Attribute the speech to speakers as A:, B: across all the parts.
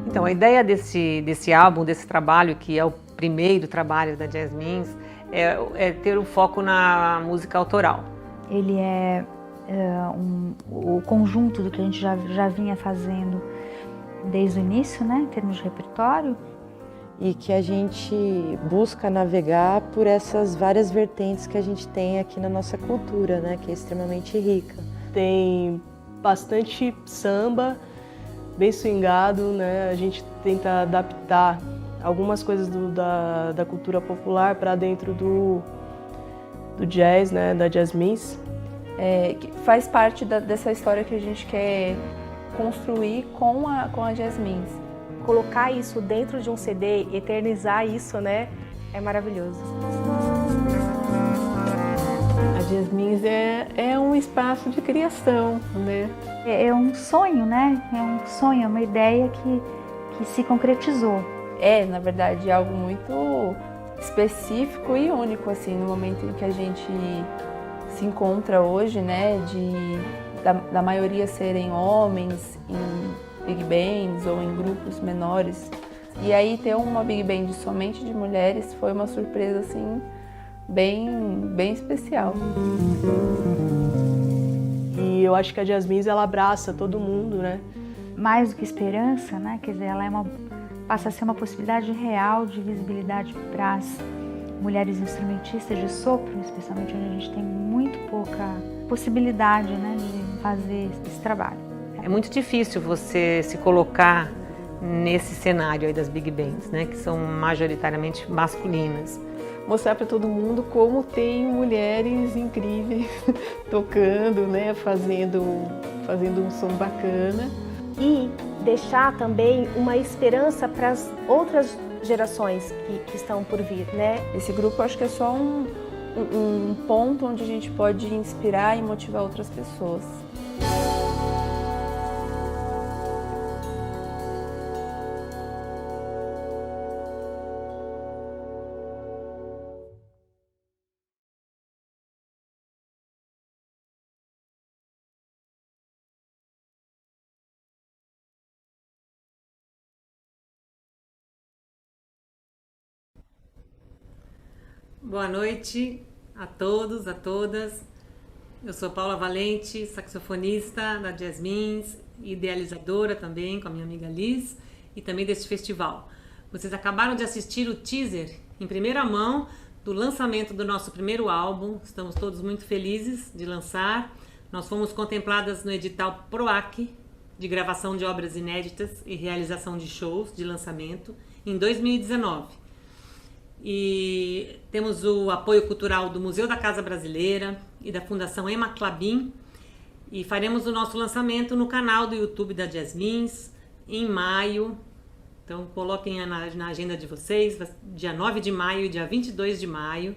A: Então, a ideia desse álbum, desse trabalho, que é o primeiro trabalho da Jasmins, é ter o foco na música autoral.
B: Ele é o conjunto do que a gente já vinha fazendo desde o início, né, em termos de repertório.
C: E que a gente busca navegar por essas várias vertentes que a gente tem aqui na nossa cultura, né, que é extremamente rica.
D: Tem bastante samba, bem swingado, né? A gente tenta adaptar algumas coisas da cultura popular para dentro do jazz, né? Da Jasmins.
E: Que faz parte dessa história que a gente quer construir com a Jasmins.
F: Colocar isso dentro de um CD, eternizar isso, né? É maravilhoso.
G: A Jasmins é um espaço de criação, né?
B: É um sonho, né? É um sonho, é uma ideia que se concretizou.
E: Na verdade, algo muito específico e único, assim, no momento em que a gente se encontra hoje, né? Da maioria serem homens em big bands ou em grupos menores. E aí ter uma big band somente de mulheres foi uma surpresa, assim, bem especial.
D: E eu acho que a Jasmins, ela abraça todo mundo, né?
B: Mais do que esperança, né? Quer dizer, ela passa a ser uma possibilidade real de visibilidade para as mulheres instrumentistas de sopro, especialmente onde a gente tem muito pouca possibilidade, né, de fazer esse trabalho.
A: É muito difícil você se colocar nesse cenário aí das big bands, né, que são majoritariamente masculinas.
G: Mostrar para todo mundo como tem mulheres incríveis tocando, né, fazendo um som bacana.
F: E deixar também uma esperança para as outras gerações que estão por vir, né?
E: Esse grupo, acho que é só um ponto onde a gente pode inspirar e motivar outras pessoas.
A: Boa noite a todos, a todas. Eu sou Paula Valente, saxofonista da Jasmins, idealizadora também com a minha amiga Liz e também deste festival. Vocês acabaram de assistir o teaser em primeira mão do lançamento do nosso primeiro álbum. Estamos todos muito felizes de lançar. Nós fomos contempladas no edital PROAC de gravação de obras inéditas e realização de shows de lançamento em 2019. E temos o apoio cultural do Museu da Casa Brasileira e da Fundação Emma Clabin, e faremos o nosso lançamento no canal do YouTube da Jasmins em maio. Então coloquem na agenda de vocês, dia 9 de maio e dia 22 de maio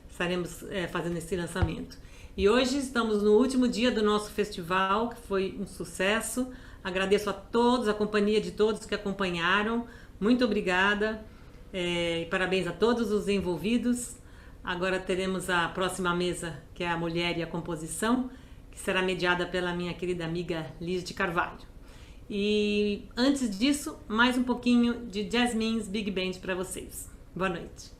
A: estaremos fazendo esse lançamento. E hoje estamos no último dia do nosso festival, que foi um sucesso. Agradeço a todos, a companhia de todos que acompanharam. Muito obrigada. E parabéns a todos os envolvidos. Agora teremos a próxima mesa, que é a Mulher e a Composição, que será mediada pela minha querida amiga Liz de Carvalho. E antes disso, mais um pouquinho de Jasmins Big Band para vocês. Boa noite.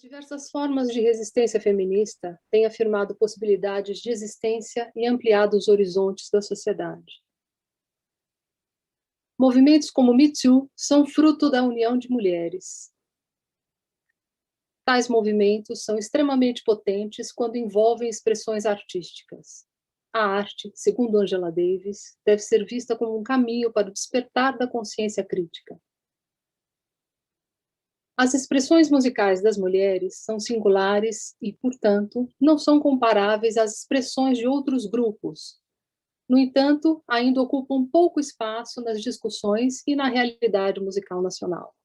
H: diversas formas de resistência feminista têm afirmado possibilidades de existência e ampliado os horizontes da sociedade. Movimentos como Me Too são fruto da união de mulheres. Tais movimentos são extremamente potentes quando envolvem expressões artísticas. A arte, segundo Angela Davis, deve ser vista como um caminho para o despertar da consciência crítica. As expressões musicais das mulheres são singulares e, portanto, não são comparáveis às expressões de outros grupos. No entanto, ainda ocupam pouco espaço nas discussões e na realidade musical nacional.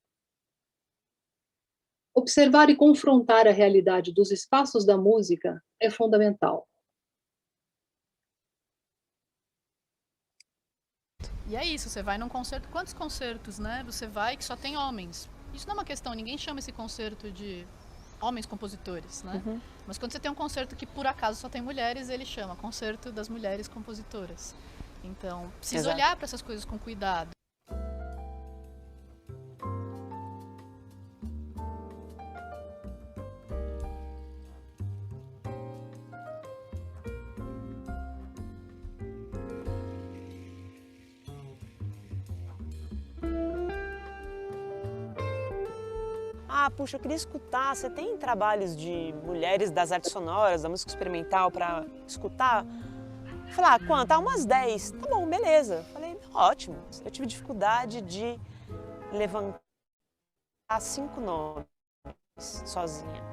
H: Observar e confrontar a realidade dos espaços da música é fundamental.
I: E é isso, você vai num concerto, quantos concertos, né? Você vai que só tem homens. Isso não é uma questão, ninguém chama esse concerto de homens compositores, né? Uhum. Mas quando você tem um concerto que por acaso só tem mulheres, ele chama Concerto das Mulheres Compositoras. Então, precisa olhar para essas coisas com cuidado.
J: Puxa, eu queria escutar, você tem trabalhos de mulheres das artes sonoras, da música experimental para escutar? Eu falei, quanto? Umas 10. Tá bom, beleza. Falei, ótimo. Eu tive dificuldade de levantar 5 nomes sozinha.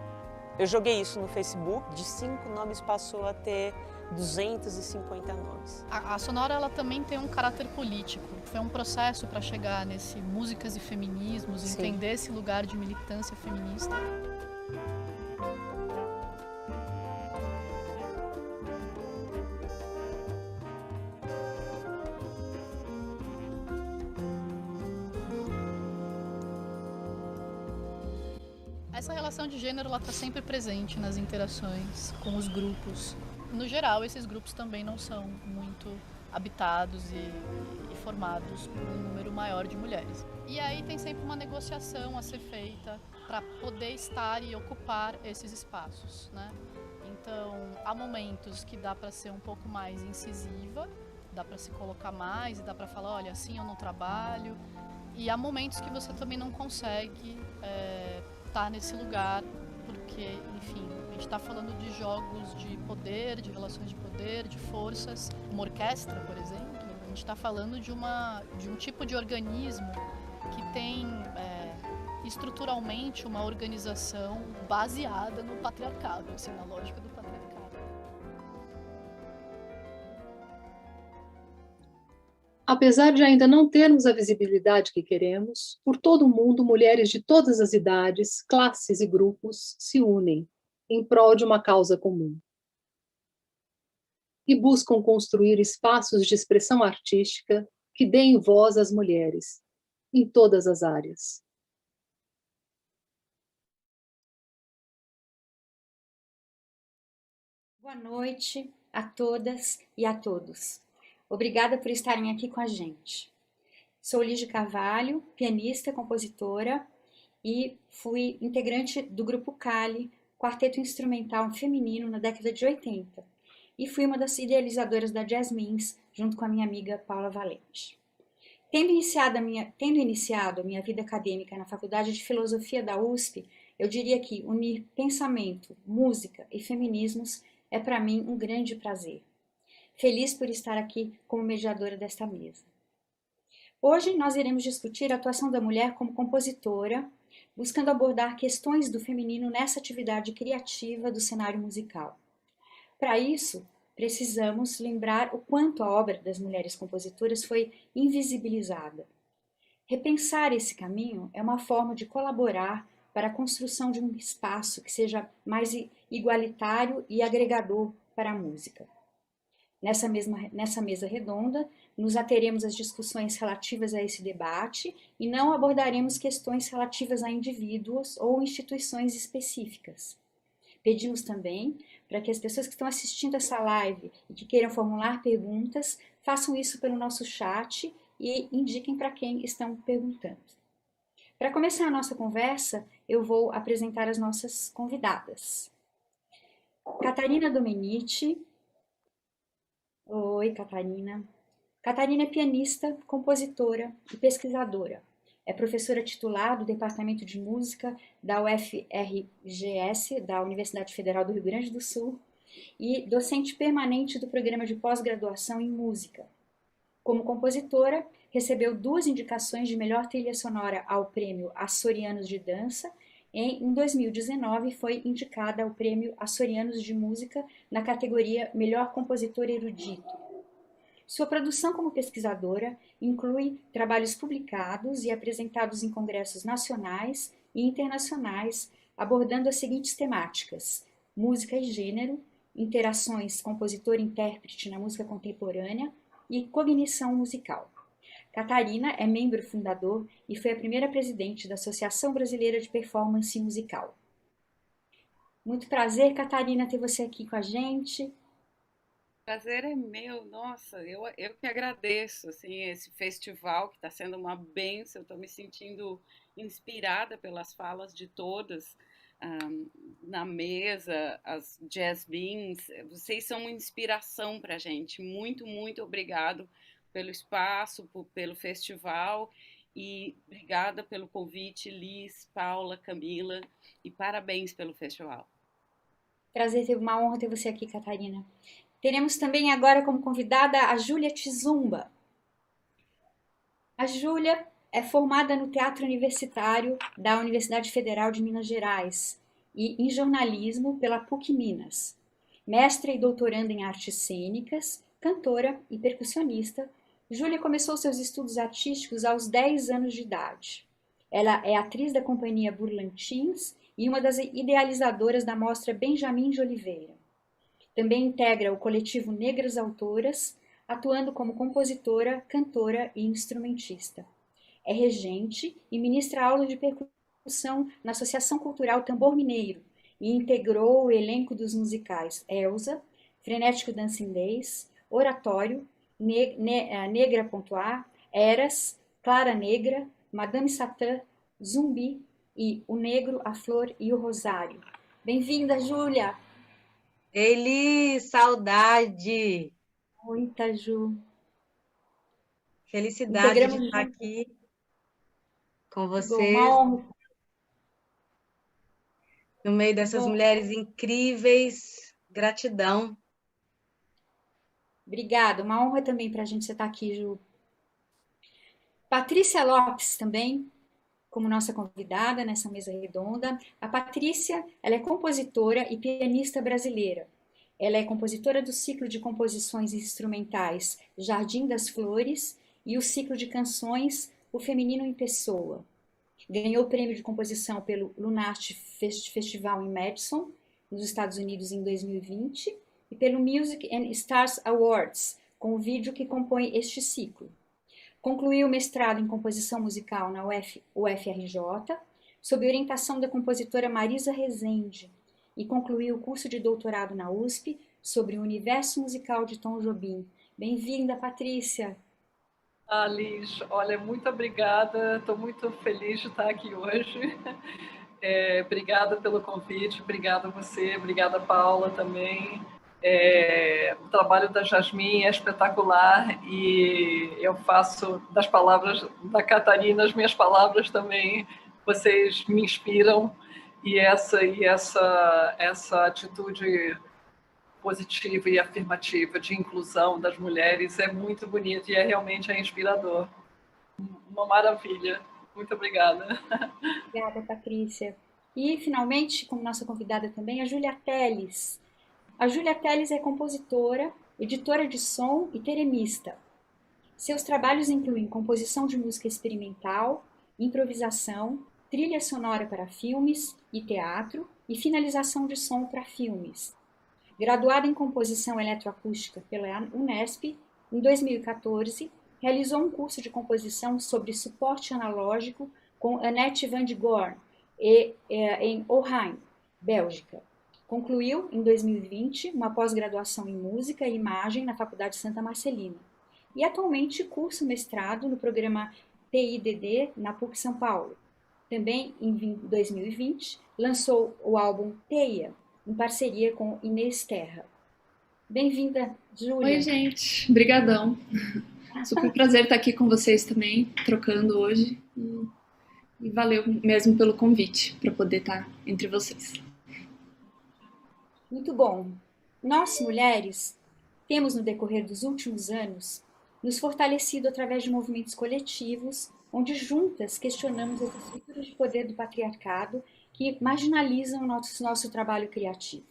J: Eu joguei isso no Facebook, de 5 nomes passou a ter 250 nomes.
I: A Sonora ela também tem um caráter político. Foi um processo para chegar nesse músicas e feminismos, sim, entender esse lugar de militância feminista. Essa relação de gênero está sempre presente nas interações com os grupos. No geral, esses grupos também não são muito habitados e formados por um número maior de mulheres. E aí tem sempre uma negociação a ser feita para poder estar e ocupar esses espaços, né? Então, há momentos que dá para ser um pouco mais incisiva, dá para se colocar mais e dá para falar, olha, assim eu não trabalho. E há momentos que você também não consegue estar nesse lugar, porque, enfim, a gente está falando de jogos de poder, de relações de poder, de forças. Uma orquestra, por exemplo, a gente está falando de um tipo de organismo que tem estruturalmente uma organização baseada no patriarcado, assim, na lógica do patriarcado.
H: Apesar de ainda não termos a visibilidade que queremos, por todo o mundo, mulheres de todas as idades, classes e grupos se unem em prol de uma causa comum. E buscam construir espaços de expressão artística que deem voz às mulheres, em todas as áreas.
K: Boa noite a todas e a todos. Obrigada por estarem aqui com a gente. Sou Lígia Carvalho, pianista, compositora e fui integrante do grupo Cali, quarteto instrumental feminino na década de 80, e fui uma das idealizadoras da Jasmins, junto com a minha amiga Paula Valente. Tendo iniciado a minha vida acadêmica na Faculdade de Filosofia da USP, eu diria que unir pensamento, música e feminismos é para mim um grande prazer. Feliz por estar aqui como mediadora desta mesa. Hoje nós iremos discutir a atuação da mulher como compositora, buscando abordar questões do feminino nessa atividade criativa do cenário musical. Para isso, precisamos lembrar o quanto a obra das mulheres compositoras foi invisibilizada. Repensar esse caminho é uma forma de colaborar para a construção de um espaço que seja mais igualitário e agregador para a música. Nessa mesa redonda, nos ateremos às discussões relativas a esse debate e não abordaremos questões relativas a indivíduos ou instituições específicas. Pedimos também para que as pessoas que estão assistindo essa live e que queiram formular perguntas, façam isso pelo nosso chat e indiquem para quem estão perguntando. Para começar a nossa conversa, eu vou apresentar as nossas convidadas. Catarina Domenici. Oi, Catarina. Catarina é pianista, compositora e pesquisadora. É professora titular do Departamento de Música da UFRGS, da Universidade Federal do Rio Grande do Sul, e docente permanente do Programa de Pós-Graduação em Música. Como compositora, recebeu 2 indicações de melhor trilha sonora ao Prêmio Açorianos de Dança. Em 2019, foi indicada ao Prêmio Açorianos de Música na categoria Melhor Compositor Erudito. Sua produção como pesquisadora inclui trabalhos publicados e apresentados em congressos nacionais e internacionais, abordando as seguintes temáticas: música e gênero, interações compositor-intérprete na música contemporânea e cognição musical. Catarina é membro fundador e foi a primeira presidente da Associação Brasileira de Performance Musical. Muito prazer, Catarina, ter você aqui com a gente.
L: Prazer é meu, nossa, eu que agradeço, assim, esse festival que está sendo uma bênção, eu estou me sentindo inspirada pelas falas de todas na mesa, as Jazz Beans, vocês são uma inspiração para a gente, muito, muito obrigado pelo espaço, pelo festival e obrigada pelo convite, Liz, Paula, Camila, e parabéns pelo festival.
K: Prazer, uma honra ter você aqui, Catarina. Teremos também agora como convidada a Júlia Tizumba. A Júlia é formada no Teatro Universitário da Universidade Federal de Minas Gerais e em jornalismo pela PUC Minas. Mestra e doutoranda em artes cênicas, cantora e percussionista, Júlia começou seus estudos artísticos aos 10 anos de idade. Ela é atriz da companhia Burlantins e uma das idealizadoras da mostra Benjamin de Oliveira. Também integra o coletivo Negras Autoras, atuando como compositora, cantora e instrumentista. É regente e ministra aula de percussão na Associação Cultural Tambor Mineiro e integrou o elenco dos musicais Elsa, Frenético Dancindês, Oratório, Negra Pontuar, Eras, Clara Negra, Madame Satã, Zumbi e O Negro, a Flor e o Rosário. Bem-vinda, Júlia!
M: Eli, saudade!
K: Muita, Ju.
M: Felicidade de estar aqui com você, no meio dessas mulheres incríveis. Gratidão.
K: Obrigada, uma honra também para a gente estar aqui, Ju. Patrícia Lopes também, como nossa convidada nessa mesa redonda. A Patrícia, ela é compositora e pianista brasileira. Ela é compositora do ciclo de composições instrumentais Jardim das Flores e o ciclo de canções O Feminino em Pessoa. Ganhou o prêmio de composição pelo Lunart Festival em Madison, nos Estados Unidos, em 2020, e pelo Music and Stars Awards, com o vídeo que compõe este ciclo. Concluiu o mestrado em composição musical na UFRJ, sob orientação da compositora Marisa Rezende, e concluiu o curso de doutorado na USP sobre o universo musical de Tom Jobim. Bem-vinda, Patrícia!
N: Liz, olha, muito obrigada, estou muito feliz de estar aqui hoje. Obrigada pelo convite, obrigada a você, obrigada a Paula também. O trabalho da Jasmine é espetacular e eu faço das palavras da Catarina as minhas palavras também. Vocês me inspiram e essa atitude positiva e afirmativa de inclusão das mulheres é muito bonito e realmente inspirador. Uma maravilha. Muito obrigada.
K: Obrigada, Patrícia. E, finalmente, como nossa convidada também, a Júlia Teles. A Júlia Teles é compositora, editora de som e teremista. Seus trabalhos incluem composição de música experimental, improvisação, trilha sonora para filmes e teatro e finalização de som para filmes. Graduada em composição eletroacústica pela Unesp, em 2014, realizou um curso de composição sobre suporte analógico com Annette van de Goorn, em Ohain, Bélgica. Concluiu, em 2020, uma pós-graduação em música e imagem na Faculdade Santa Marcelina. E atualmente cursa mestrado no programa TIDD na PUC São Paulo. Também em 2020 lançou o álbum Teia, em parceria com Inês Terra. Bem-vinda, Júlia.
O: Oi, gente. Brigadão. Super prazer estar aqui com vocês também, trocando hoje. E valeu mesmo pelo convite para poder estar entre vocês.
K: Muito bom. Nós, mulheres, temos no decorrer dos últimos anos nos fortalecido através de movimentos coletivos, onde juntas questionamos as estruturas de poder do patriarcado que marginalizam o nosso trabalho criativo.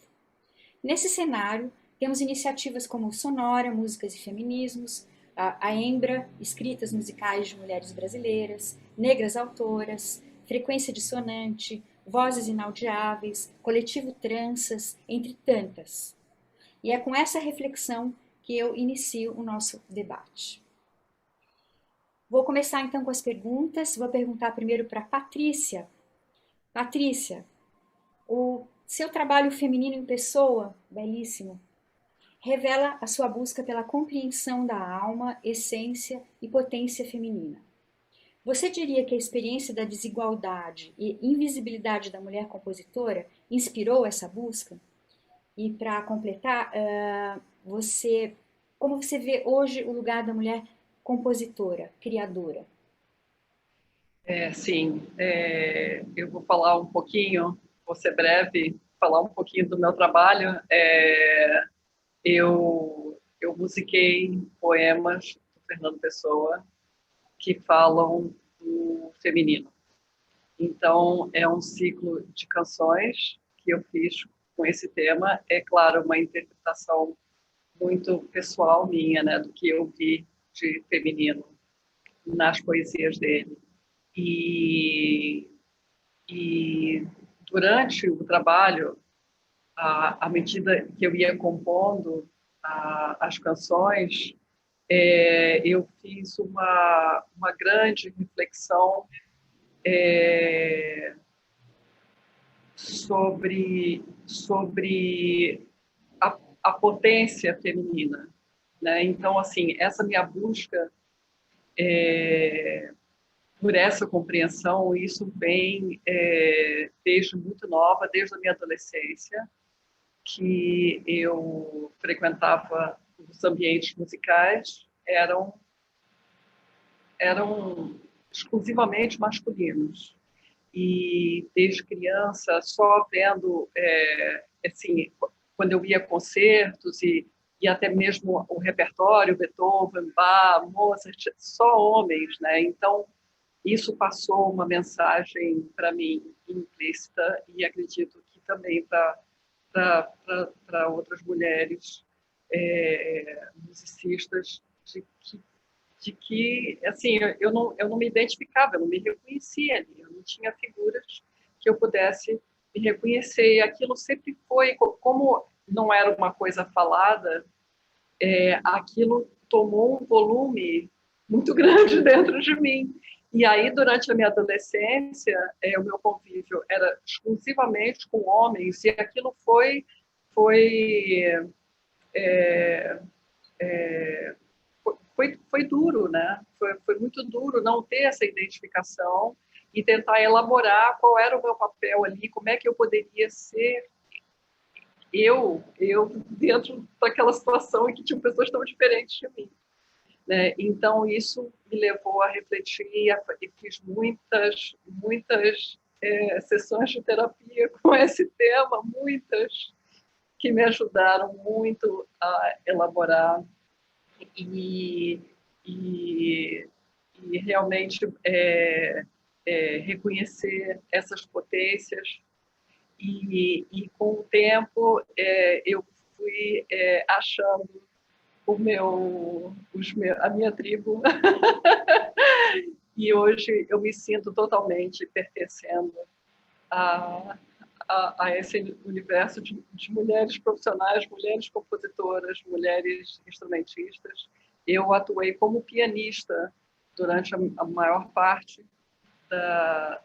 K: Nesse cenário, temos iniciativas como Sonora, Músicas e Feminismos, a Embra, Escritas Musicais de Mulheres Brasileiras, Negras Autoras, Frequência Dissonante, Vozes Inaudiáveis, Coletivo Tranças, entre tantas. E é com essa reflexão que eu inicio o nosso debate. Vou começar então com as perguntas. Vou perguntar primeiro para Patrícia. Patrícia, o seu trabalho feminino em pessoa, belíssimo, revela a sua busca pela compreensão da alma, essência e potência feminina. Você diria que a experiência da desigualdade e invisibilidade da mulher compositora inspirou essa busca? E para completar, como você vê hoje o lugar da mulher compositora, criadora?
N: Sim, eu vou falar um pouquinho, vou ser breve, falar um pouquinho do meu trabalho. Eu musiquei poemas do Fernando Pessoa que falam do feminino. Então, é um ciclo de canções que eu fiz com esse tema. É, claro, uma interpretação muito pessoal minha, né, do que eu vi de feminino nas poesias dele. E durante o trabalho, à medida que eu ia compondo as canções, eu fiz uma grande reflexão sobre a potência feminina, né? Então, assim, essa minha busca por essa compreensão, isso vem desde muito nova, desde a minha adolescência, que eu frequentava os ambientes musicais, eram exclusivamente masculinos. E desde criança, só vendo, assim, quando eu ia a concertos e até mesmo o repertório, Beethoven, Bach, Mozart, só homens, né? Então, isso passou uma mensagem para mim implícita e acredito que também para outras mulheres musicistas de que assim, eu não me identificava, eu não me reconhecia ali, eu não tinha figuras que eu pudesse me reconhecer. E aquilo sempre foi, como não era uma coisa falada, aquilo tomou um volume muito grande dentro de mim. E aí, durante a minha adolescência, o meu convívio era exclusivamente com homens, e aquilo foi duro, né? Foi muito duro não ter essa identificação e tentar elaborar qual era o meu papel ali, como é que eu poderia ser eu dentro daquela situação em que tinham pessoas tão diferentes de mim, né? Então, isso me levou a refletir e fiz muitas sessões de terapia com esse tema, muitas, que me ajudaram muito a elaborar e realmente reconhecer essas potências. E com o tempo eu fui achando a minha tribo e hoje eu me sinto totalmente pertencendo a esse universo de mulheres profissionais, mulheres compositoras, mulheres instrumentistas. Eu atuei como pianista durante a maior parte da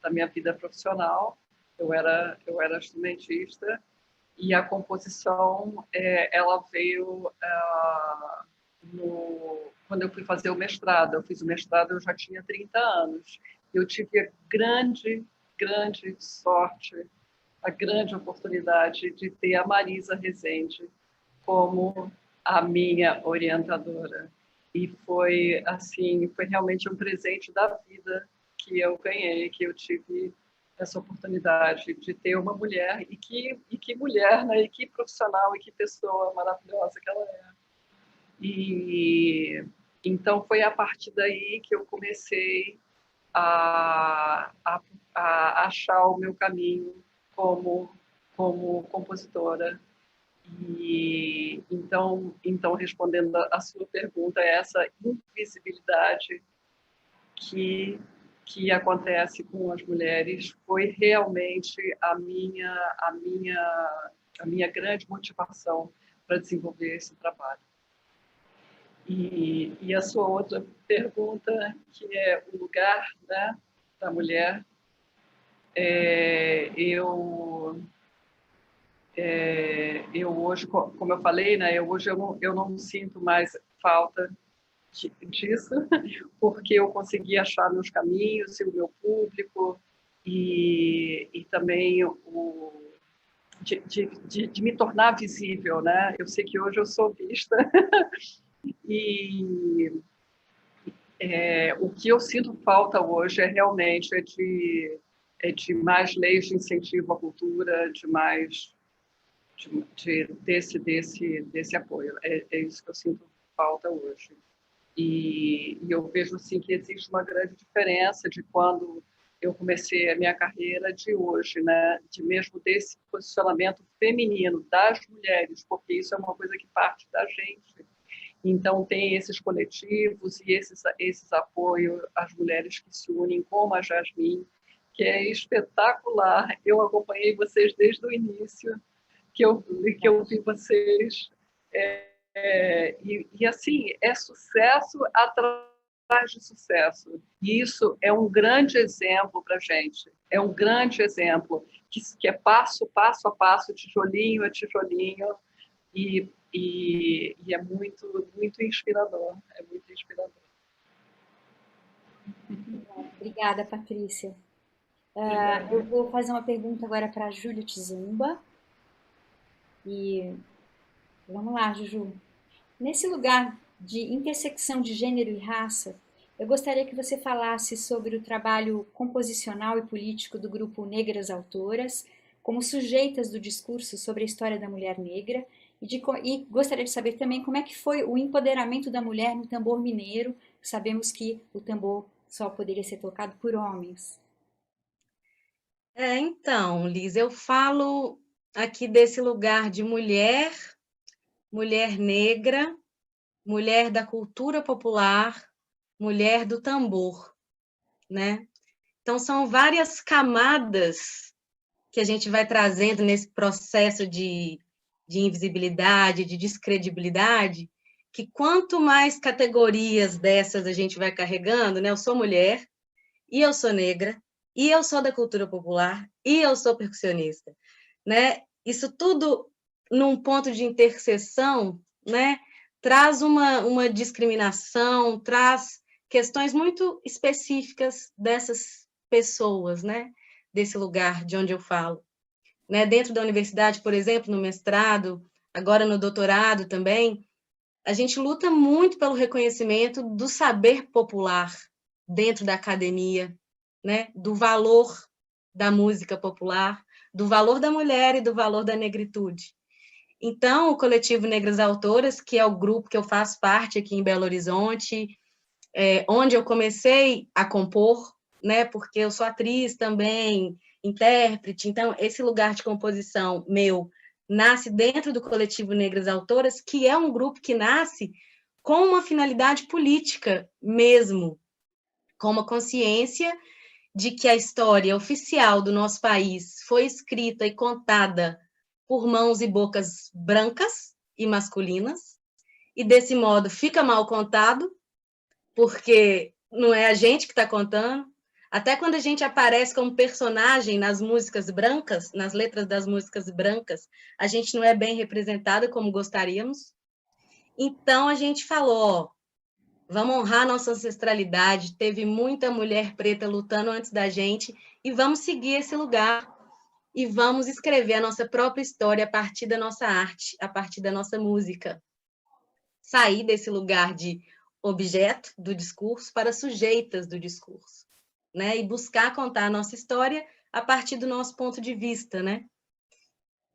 N: minha vida profissional. Eu era instrumentista e a composição ela veio quando eu fui fazer o mestrado. Eu fiz o mestrado, eu já tinha 30 anos. Eu tive a grande sorte, a grande oportunidade de ter a Marisa Rezende como a minha orientadora. E foi assim, foi realmente um presente da vida que eu ganhei, que eu tive essa oportunidade de ter uma mulher, e que mulher, né? E que profissional, e que pessoa maravilhosa que ela é. E então foi a partir daí que eu comecei a achar o meu caminho como compositora. E então respondendo a sua pergunta, essa invisibilidade que acontece com as mulheres foi realmente a minha grande motivação para desenvolver esse trabalho. E a sua outra pergunta, que é o lugar, né, da mulher, eu hoje, como eu falei, né, hoje eu não sinto mais falta disso, porque eu consegui achar meus caminhos e o meu público, e também de me tornar visível, né? Eu sei que hoje eu sou vista, e o que eu sinto falta hoje realmente de mais leis de incentivo à cultura, de mais desse apoio. É isso que eu sinto falta hoje. E eu vejo assim que existe uma grande diferença de quando eu comecei a minha carreira de hoje, né? De mesmo desse posicionamento feminino das mulheres, porque isso é uma coisa que parte da gente. Então tem esses coletivos e esses apoios às mulheres que se unem, como a Jasmine, que é espetacular. Eu acompanhei vocês desde o início, que eu vi vocês, e assim, é sucesso atrás de sucesso. E isso é um grande exemplo para a gente. É um grande exemplo, que é passo a passo, tijolinho a tijolinho, e é muito inspirador. É muito inspirador.
K: Obrigada, Patrícia. Eu vou fazer uma pergunta agora para a Júlia Tizumba. E vamos lá, Juju. Nesse lugar de intersecção de gênero e raça, eu gostaria que você falasse sobre o trabalho composicional e político do grupo Negras Autoras, como sujeitas do discurso sobre a história da mulher negra, e gostaria de saber também como é que foi o empoderamento da mulher no tambor mineiro. Sabemos que o tambor só poderia ser tocado por homens.
P: Então, Liz, eu falo aqui desse lugar de mulher negra, mulher da cultura popular, mulher do tambor, né? Então, são várias camadas que a gente vai trazendo nesse processo de invisibilidade, de descredibilidade, que quanto mais categorias dessas a gente vai carregando, né? Eu sou mulher, e eu sou negra, e eu sou da cultura popular, e eu sou percussionista, né? Isso tudo num ponto de interseção, né? Traz uma discriminação, traz questões muito específicas dessas pessoas, né? Desse lugar de onde eu falo. Né? Dentro da universidade, por exemplo, no mestrado, agora no doutorado também, a gente luta muito pelo reconhecimento do saber popular dentro da academia, né? Do valor da música popular, do valor da mulher e do valor da negritude. Então, o coletivo Negras Autoras, que é o grupo que eu faço parte aqui em Belo Horizonte, onde eu comecei a compor, né? Porque eu sou atriz também, intérprete, então esse lugar de composição meu nasce dentro do coletivo Negras Autoras, que é um grupo que nasce com uma finalidade política mesmo, com uma consciência de que a história oficial do nosso país foi escrita e contada por mãos e bocas brancas e masculinas, e desse modo fica mal contado, porque não é a gente que está contando. Até quando a gente aparece como personagem nas músicas brancas, nas letras das músicas brancas, a gente não é bem representada como gostaríamos. Então, a gente falou, Vamos honrar nossa ancestralidade. Teve muita mulher preta lutando antes da gente e vamos seguir esse lugar e vamos escrever a nossa própria história a partir da nossa arte, a partir da nossa música. Sair desse lugar de objeto do discurso para sujeitas do discurso, né? E buscar contar a nossa história a partir do nosso ponto de vista, né?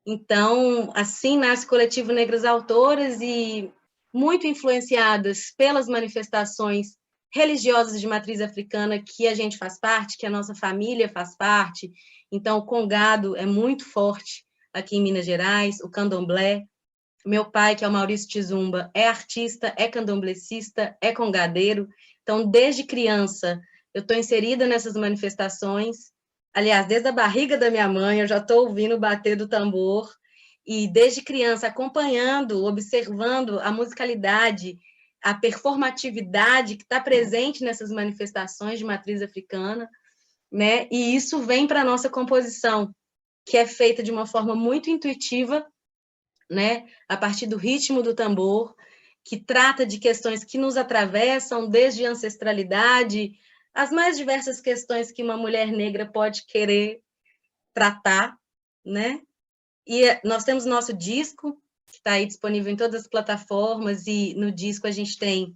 P: Então, assim nasce o Coletivo Negras Autoras e muito influenciadas pelas manifestações religiosas de matriz africana que a gente faz parte, que a nossa família faz parte. Então, o congado é muito forte aqui em Minas Gerais, o candomblé. Meu pai, que é o Maurício Tizumba, é artista, é candomblecista, é congadeiro. Então, desde criança, eu estou inserida nessas manifestações. Aliás, desde a barriga da minha mãe, eu já estou ouvindo o bater do tambor. E desde criança, acompanhando, observando a musicalidade, a performatividade que está presente nessas manifestações de matriz africana, né? E isso vem para a nossa composição, que é feita de uma forma muito intuitiva, né? A partir do ritmo do tambor, que trata de questões que nos atravessam, desde ancestralidade, as mais diversas questões que uma mulher negra pode querer tratar, né? E nós temos nosso disco, que está aí disponível em todas as plataformas, e no disco a gente tem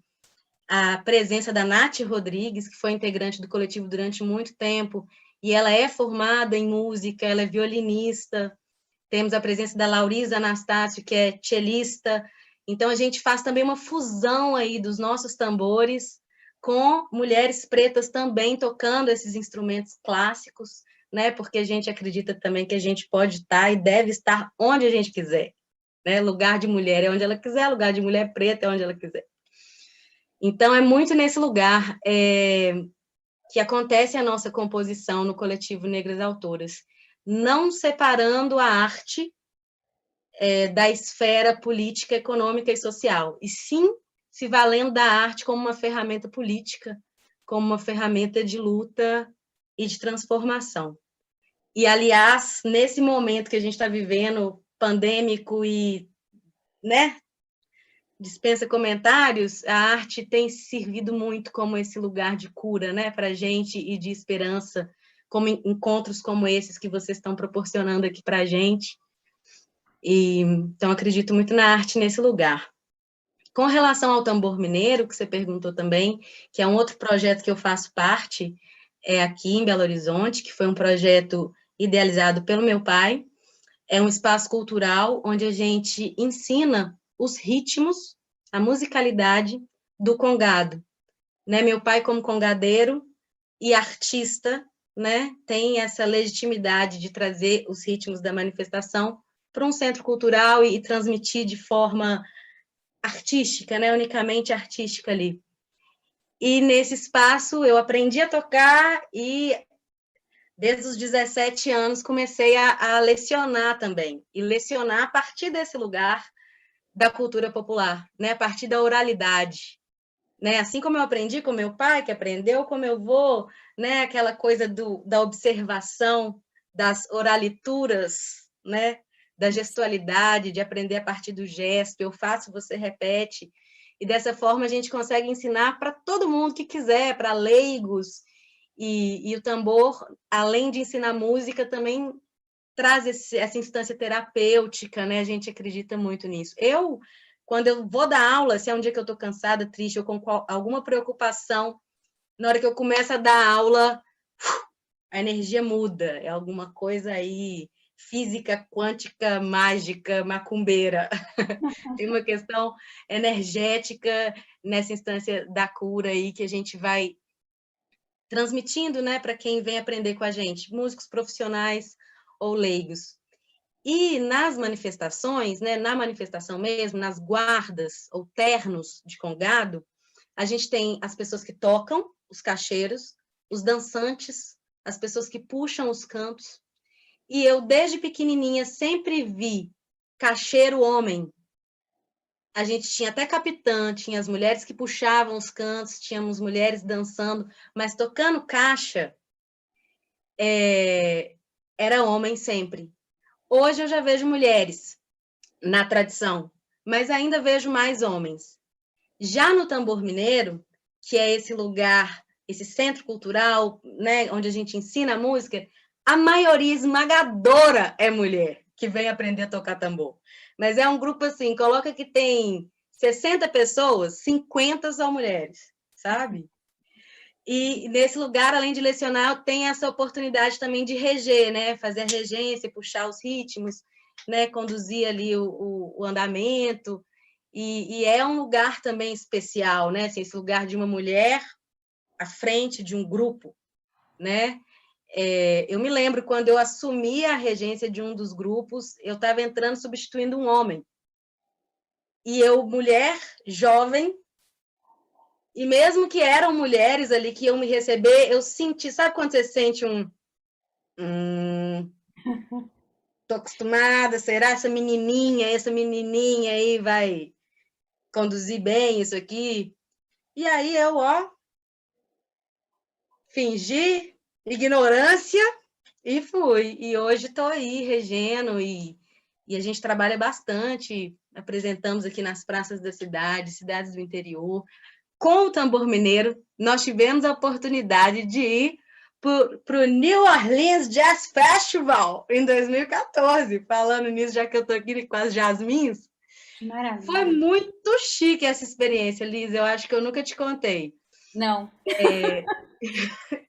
P: a presença da Nath Rodrigues, que foi integrante do coletivo durante muito tempo, e ela é formada em música, ela é violinista. Temos a presença da Laurisa Anastácio, que é cellista. Então, a gente faz também uma fusão aí dos nossos tambores com mulheres pretas também tocando esses instrumentos clássicos, né? Porque a gente acredita também que a gente pode estar e deve estar onde a gente quiser, né? Lugar de mulher é onde ela quiser, lugar de mulher preta é onde ela quiser. Então, é muito nesse lugar que acontece a nossa composição no Coletivo Negras Autoras, não separando a arte da esfera política, econômica e social, e sim se valendo da arte como uma ferramenta política, como uma ferramenta de luta e de transformação. E, aliás, nesse momento que a gente está vivendo, pandêmico e, né, dispensa comentários, a arte tem servido muito como esse lugar de cura, né, para a gente e de esperança, como encontros como esses que vocês estão proporcionando aqui para a gente. E, então, acredito muito na arte nesse lugar. Com relação ao Tambor Mineiro, que você perguntou também, que é um outro projeto que eu faço parte, aqui em Belo Horizonte, que foi um projeto idealizado pelo meu pai. É um espaço cultural onde a gente ensina os ritmos, a musicalidade do congado, né? Meu pai, como congadeiro e artista, né, tem essa legitimidade de trazer os ritmos da manifestação para um centro cultural e transmitir de forma artística, né, unicamente artística ali. E nesse espaço eu aprendi a tocar e desde os 17 anos comecei a lecionar também, e lecionar a partir desse lugar da cultura popular, né, a partir da oralidade, né, assim como eu aprendi com meu pai, que aprendeu como eu vou, né, aquela coisa da observação, das oralituras, né, da gestualidade, de aprender a partir do gesto, eu faço, você repete, e dessa forma a gente consegue ensinar para todo mundo que quiser, para leigos, e o tambor, além de ensinar música, também traz essa instância terapêutica, né? A gente acredita muito nisso. Quando eu vou dar aula, se é um dia que eu estou cansada, triste, ou com alguma preocupação, na hora que eu começo a dar aula, a energia muda, é alguma coisa aí, física, quântica, mágica, macumbeira. Tem uma questão energética nessa instância da cura aí, que a gente vai transmitindo, né, para quem vem aprender com a gente, músicos profissionais ou leigos. E nas manifestações, né, na manifestação mesmo, nas guardas ou ternos de congado, a gente tem as pessoas que tocam, os cacheiros, os dançantes, as pessoas que puxam os cantos. E eu, desde pequenininha, sempre vi cacheiro homem. A gente tinha até capitã, tinha as mulheres que puxavam os cantos, tínhamos mulheres dançando, mas tocando caixa era homem sempre. Hoje eu já vejo mulheres na tradição, mas ainda vejo mais homens. Já no tambor mineiro, que é esse lugar, esse centro cultural, né, onde a gente ensina a música, a maioria esmagadora é mulher que vem aprender a tocar tambor. Mas é um grupo assim, coloca que tem 60 pessoas, 50 são mulheres, sabe? E nesse lugar, além de lecionar, eu tenho essa oportunidade também de reger, né? Fazer a regência, puxar os ritmos, né? Conduzir ali o andamento. E é um lugar também especial, né? Assim, esse lugar de uma mulher à frente de um grupo, né? Eu me lembro quando eu assumi a regência de um dos grupos, eu estava entrando substituindo um homem. E eu, mulher, jovem, e mesmo que eram mulheres ali que iam me receber, eu senti, sabe quando você sente tô acostumada, será essa menininha aí vai conduzir bem isso aqui? E aí eu, fingi ignorância e fui. E hoje estou aí regendo e a gente trabalha bastante, apresentamos aqui nas praças da cidade, cidades do interior, com o tambor mineiro. Nós tivemos a oportunidade de ir para o New Orleans Jazz Festival em 2014. Falando nisso, já que eu estou aqui com as Jasmins,
K: Maravilha.
P: Foi muito chique essa experiência, Liz. Eu acho que eu nunca te contei.
K: Não.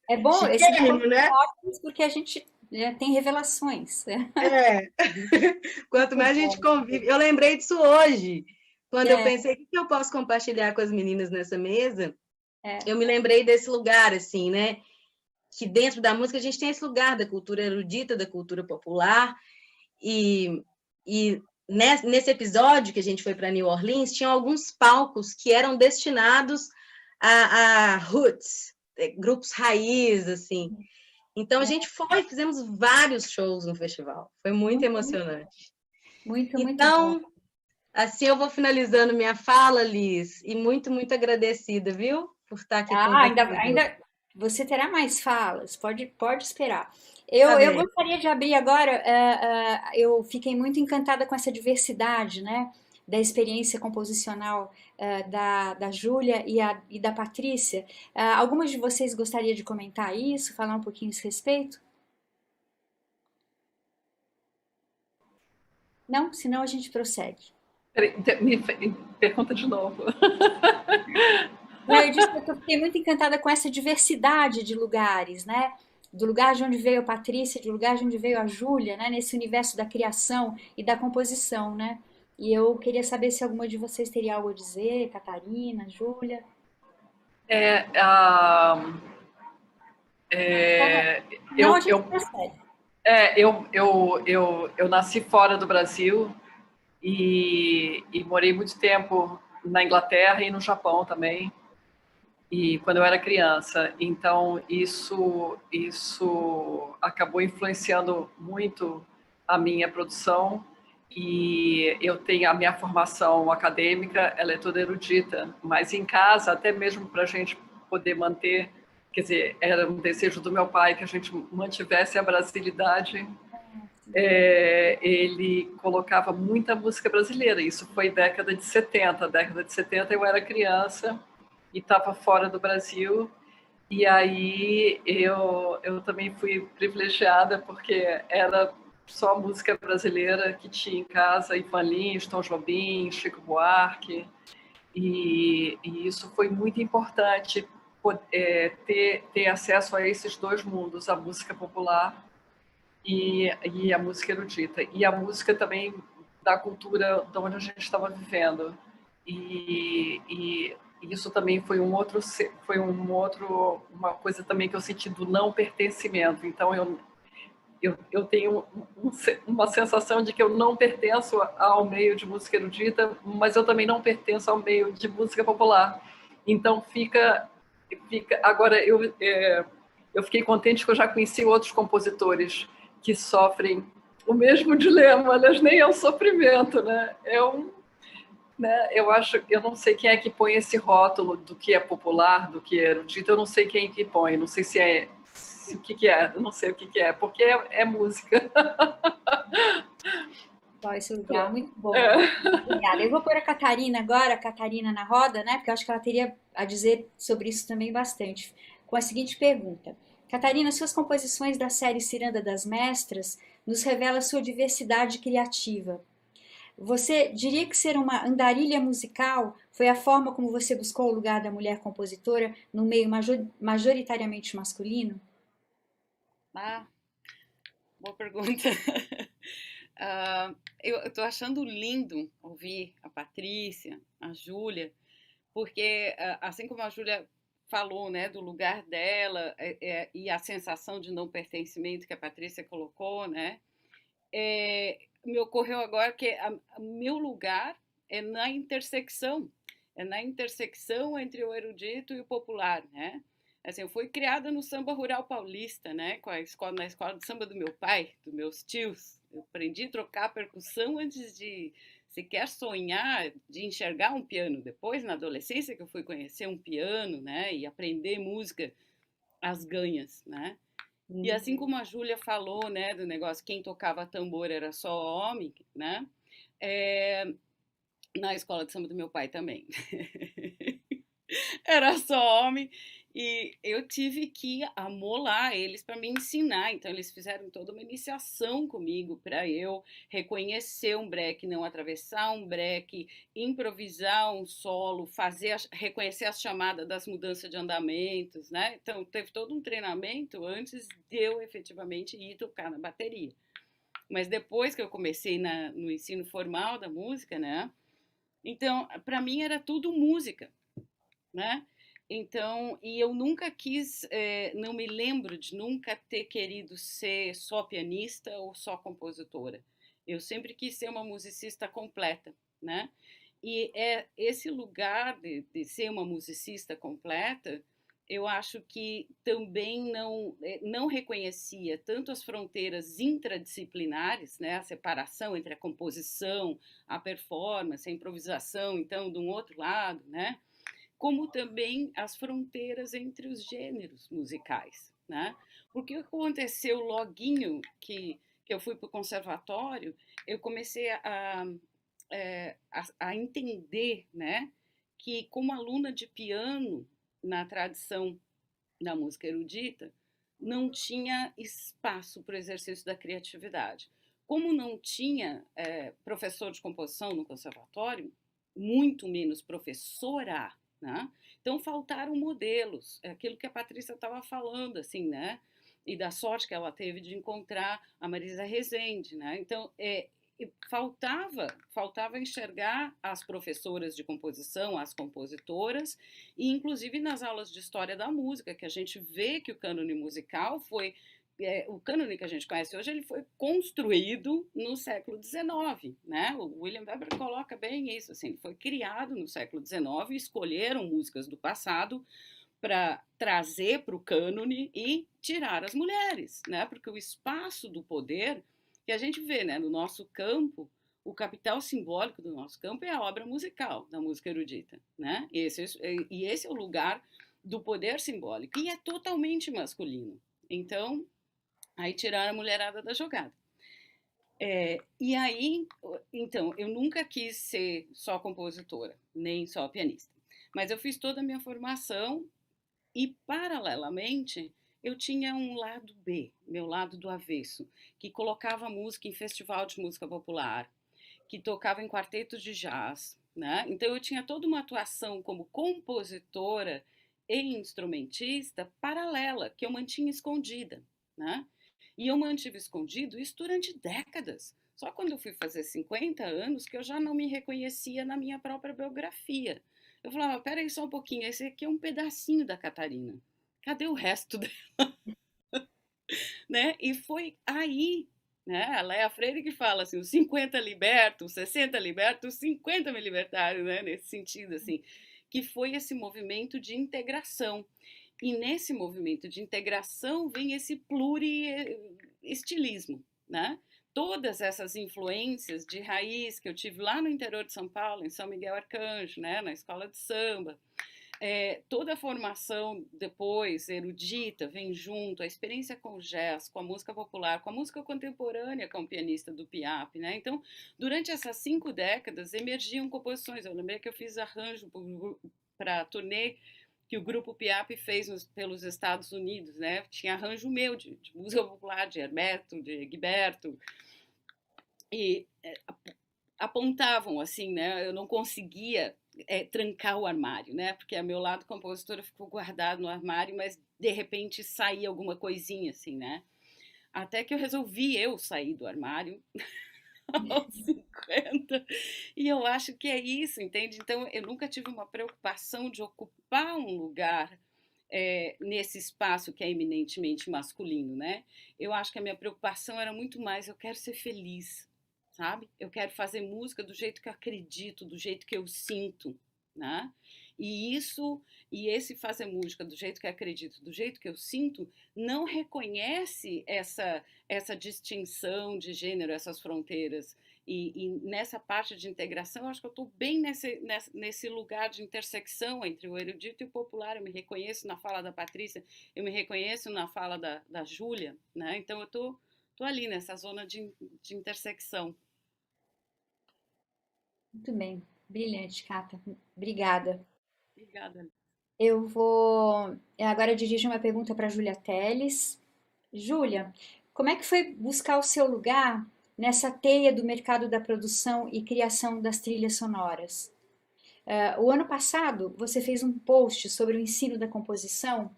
K: É bom, esse
P: Chiquérrimo, né?
K: Porque a gente tem revelações.
P: Quanto mais a gente convive. Eu lembrei disso hoje, quando eu pensei o que eu posso compartilhar com as meninas nessa mesa. Eu me lembrei desse lugar, assim, né? Que dentro da música a gente tem esse lugar da cultura erudita, da cultura popular. E nesse episódio que a gente foi para New Orleans, tinham alguns palcos que eram destinados a roots, grupos raiz, assim. Então, a gente fizemos vários shows no festival. Foi muito emocionante.
K: Muito
P: então,
K: bom.
P: Assim eu vou finalizando minha fala, Liz, e muito, muito agradecida, viu? Por estar aqui com
K: ainda você terá mais falas, pode esperar. Eu gostaria de abrir agora, eu fiquei muito encantada com essa diversidade, né, da experiência composicional da Júlia e da Patrícia. Algumas de vocês gostariam de comentar isso, falar um pouquinho a esse respeito? Não? Senão a gente prossegue.
N: Me pergunta de novo.
K: Eu disse que eu fiquei muito encantada com essa diversidade de lugares, né? Do lugar de onde veio a Patrícia, do lugar de onde veio a Júlia, né? Nesse universo da criação e da composição, né? E eu queria saber se alguma de vocês teria algo a dizer, Catarina, Júlia.
N: Eu nasci fora do Brasil e morei muito tempo na Inglaterra e no Japão também. E quando eu era criança, então isso acabou influenciando muito a minha produção. E eu tenho a minha formação acadêmica, ela é toda erudita, mas em casa, até mesmo para a gente poder manter, quer dizer, era um desejo do meu pai que a gente mantivesse a brasilidade. Ele colocava muita música brasileira. Isso foi década de 70. Década de 70 eu era criança e estava fora do Brasil, e aí eu também fui privilegiada porque era só música brasileira que tinha em casa, Ivan Lins, Tom Jobim, Chico Buarque, e isso foi muito importante, ter acesso a esses dois mundos, a música popular e a música erudita, e a música também da cultura de onde a gente estava vivendo. E isso também foi uma coisa também que eu senti do não pertencimento. Então eu tenho uma sensação de que eu não pertenço ao meio de música erudita, mas eu também não pertenço ao meio de música popular. Então agora eu fiquei contente que eu já conheci outros compositores que sofrem o mesmo dilema. Aliás, nem é um sofrimento, né? Eu não sei quem é que põe esse rótulo do que é popular, do que é erudito. Eu não sei quem é que põe, não sei o que é, eu não sei o que é, porque é música.
K: Qual é esse lugar? Muito bom. Obrigada. Eu vou pôr a Catarina agora, a Catarina na roda, né? Porque eu acho que ela teria a dizer sobre isso também bastante. Com a seguinte pergunta. Catarina, suas composições da série Ciranda das Mestras nos revela sua diversidade criativa. Você diria que ser uma andarilha musical foi a forma como você buscou o lugar da mulher compositora no meio majoritariamente masculino?
L: Ah, boa pergunta. Eu estou achando lindo ouvir a Patrícia, a Júlia, porque assim como a Júlia falou, né, do lugar dela e a sensação de não pertencimento que a Patrícia colocou, né, me ocorreu agora que meu lugar é na intersecção entre o erudito e o popular, né? Assim, eu fui criada no samba rural paulista, né, na escola de samba do meu pai, dos meus tios. Eu aprendi a trocar percussão antes de sequer sonhar de enxergar um piano. Depois, na adolescência, que eu fui conhecer um piano, né, e aprender música às ganhas, né? E assim como a Júlia falou, né, do negócio, quem tocava tambor era só homem, né? Na escola de samba do meu pai também. Era só homem. E eu tive que amolar eles para me ensinar. Então, eles fizeram toda uma iniciação comigo para eu reconhecer um breque, não atravessar um breque, improvisar um solo, reconhecer as chamadas das mudanças de andamentos, né? Então, teve todo um treinamento antes de eu efetivamente ir tocar na bateria. Mas depois que eu comecei no ensino formal da música, né? Então, para mim era tudo música, né? Então, e eu nunca quis, não me lembro de nunca ter querido ser só pianista ou só compositora. Eu sempre quis ser uma musicista completa, né? E esse lugar de ser uma musicista completa, eu acho que também não reconhecia tanto as fronteiras intradisciplinares, né? A separação entre a composição, a performance, a improvisação, então, de um outro lado, né? Como também as fronteiras entre os gêneros musicais, né? Porque o que aconteceu loguinho que eu fui para o conservatório, eu comecei a entender, né, que como aluna de piano na tradição da música erudita, não tinha espaço para o exercício da criatividade. Como não tinha professor de composição no conservatório, muito menos professora, né? Então faltaram modelos, aquilo que a Patrícia estava falando, assim, né? E da sorte que ela teve de encontrar a Marisa Rezende, né? Então faltava enxergar as professoras de composição, as compositoras, e inclusive nas aulas de história da música, que a gente vê que o cânone musical foi o cânone que a gente conhece hoje, ele foi construído no século XIX, né? O William Weber coloca bem isso, assim, ele foi criado no século XIX, escolheram músicas do passado para trazer para o cânone e tirar as mulheres, né? Porque o espaço do poder que a gente vê, né, no nosso campo, o capital simbólico do nosso campo é a obra musical, da música erudita, né? E esse é o lugar do poder simbólico, e é totalmente masculino. Então, aí tiraram a mulherada da jogada. E aí, então, eu nunca quis ser só compositora, nem só pianista. Mas eu fiz toda a minha formação e, paralelamente, eu tinha um lado B, meu lado do avesso, que colocava música em festival de música popular, que tocava em quartetos de jazz, né? Então, eu tinha toda uma atuação como compositora e instrumentista paralela, que eu mantinha escondida, né? E eu mantive escondido isso durante décadas. Só quando eu fui fazer 50 anos que eu já não me reconhecia na minha própria biografia. Eu falava, peraí só um pouquinho, esse aqui é um pedacinho da Catarina. Cadê o resto dela? Né? E foi aí, né? A Léa Freire que fala assim, os 50 libertos, os 60 libertos, os 50 me libertaram, né? Nesse sentido, assim, que foi esse movimento de integração. E nesse movimento de integração vem esse pluriestilismo, né? Todas essas influências de raiz que eu tive lá no interior de São Paulo, em São Miguel Arcanjo, né? Na escola de samba, toda a formação depois, erudita, vem junto, a experiência com o jazz, com a música popular, com a música contemporânea, com o pianista do Piap, né? Então, durante essas 5 décadas, emergiam composições. Eu lembrei que eu fiz arranjo para a turnê que o grupo Piap fez pelos Estados Unidos, né? Tinha arranjo meu de música popular, de Hermeto, de Egberto, e apontavam assim, né? Eu não conseguia trancar o armário, né? Porque a meu lado compositora ficou guardado no armário, mas de repente saía alguma coisinha assim, né? Até que eu resolvi sair do armário aos 50, e eu acho que é isso, entende? Então eu nunca tive uma preocupação de ocupar um lugar nesse espaço que é eminentemente masculino, né? Eu acho que a minha preocupação era muito mais, eu quero ser feliz, sabe? Eu quero fazer música do jeito que eu acredito, do jeito que eu sinto, né? E esse fazer música do jeito que eu acredito, do jeito que eu sinto, não reconhece essa distinção de gênero, essas fronteiras. E nessa parte de integração, eu acho que eu estou bem nesse lugar de intersecção entre o erudito e o popular. Eu me reconheço na fala da Patrícia, eu me reconheço na fala da Júlia, né? Então eu estou ali nessa zona de intersecção.
K: Muito bem, brilhante, Cata. Obrigada.
L: Obrigada.
K: Eu vou agora dirigir uma pergunta para a Júlia Teles. Júlia, como é que foi buscar o seu lugar nessa teia do mercado da produção e criação das trilhas sonoras? O ano passado, você fez um post sobre o ensino da composição,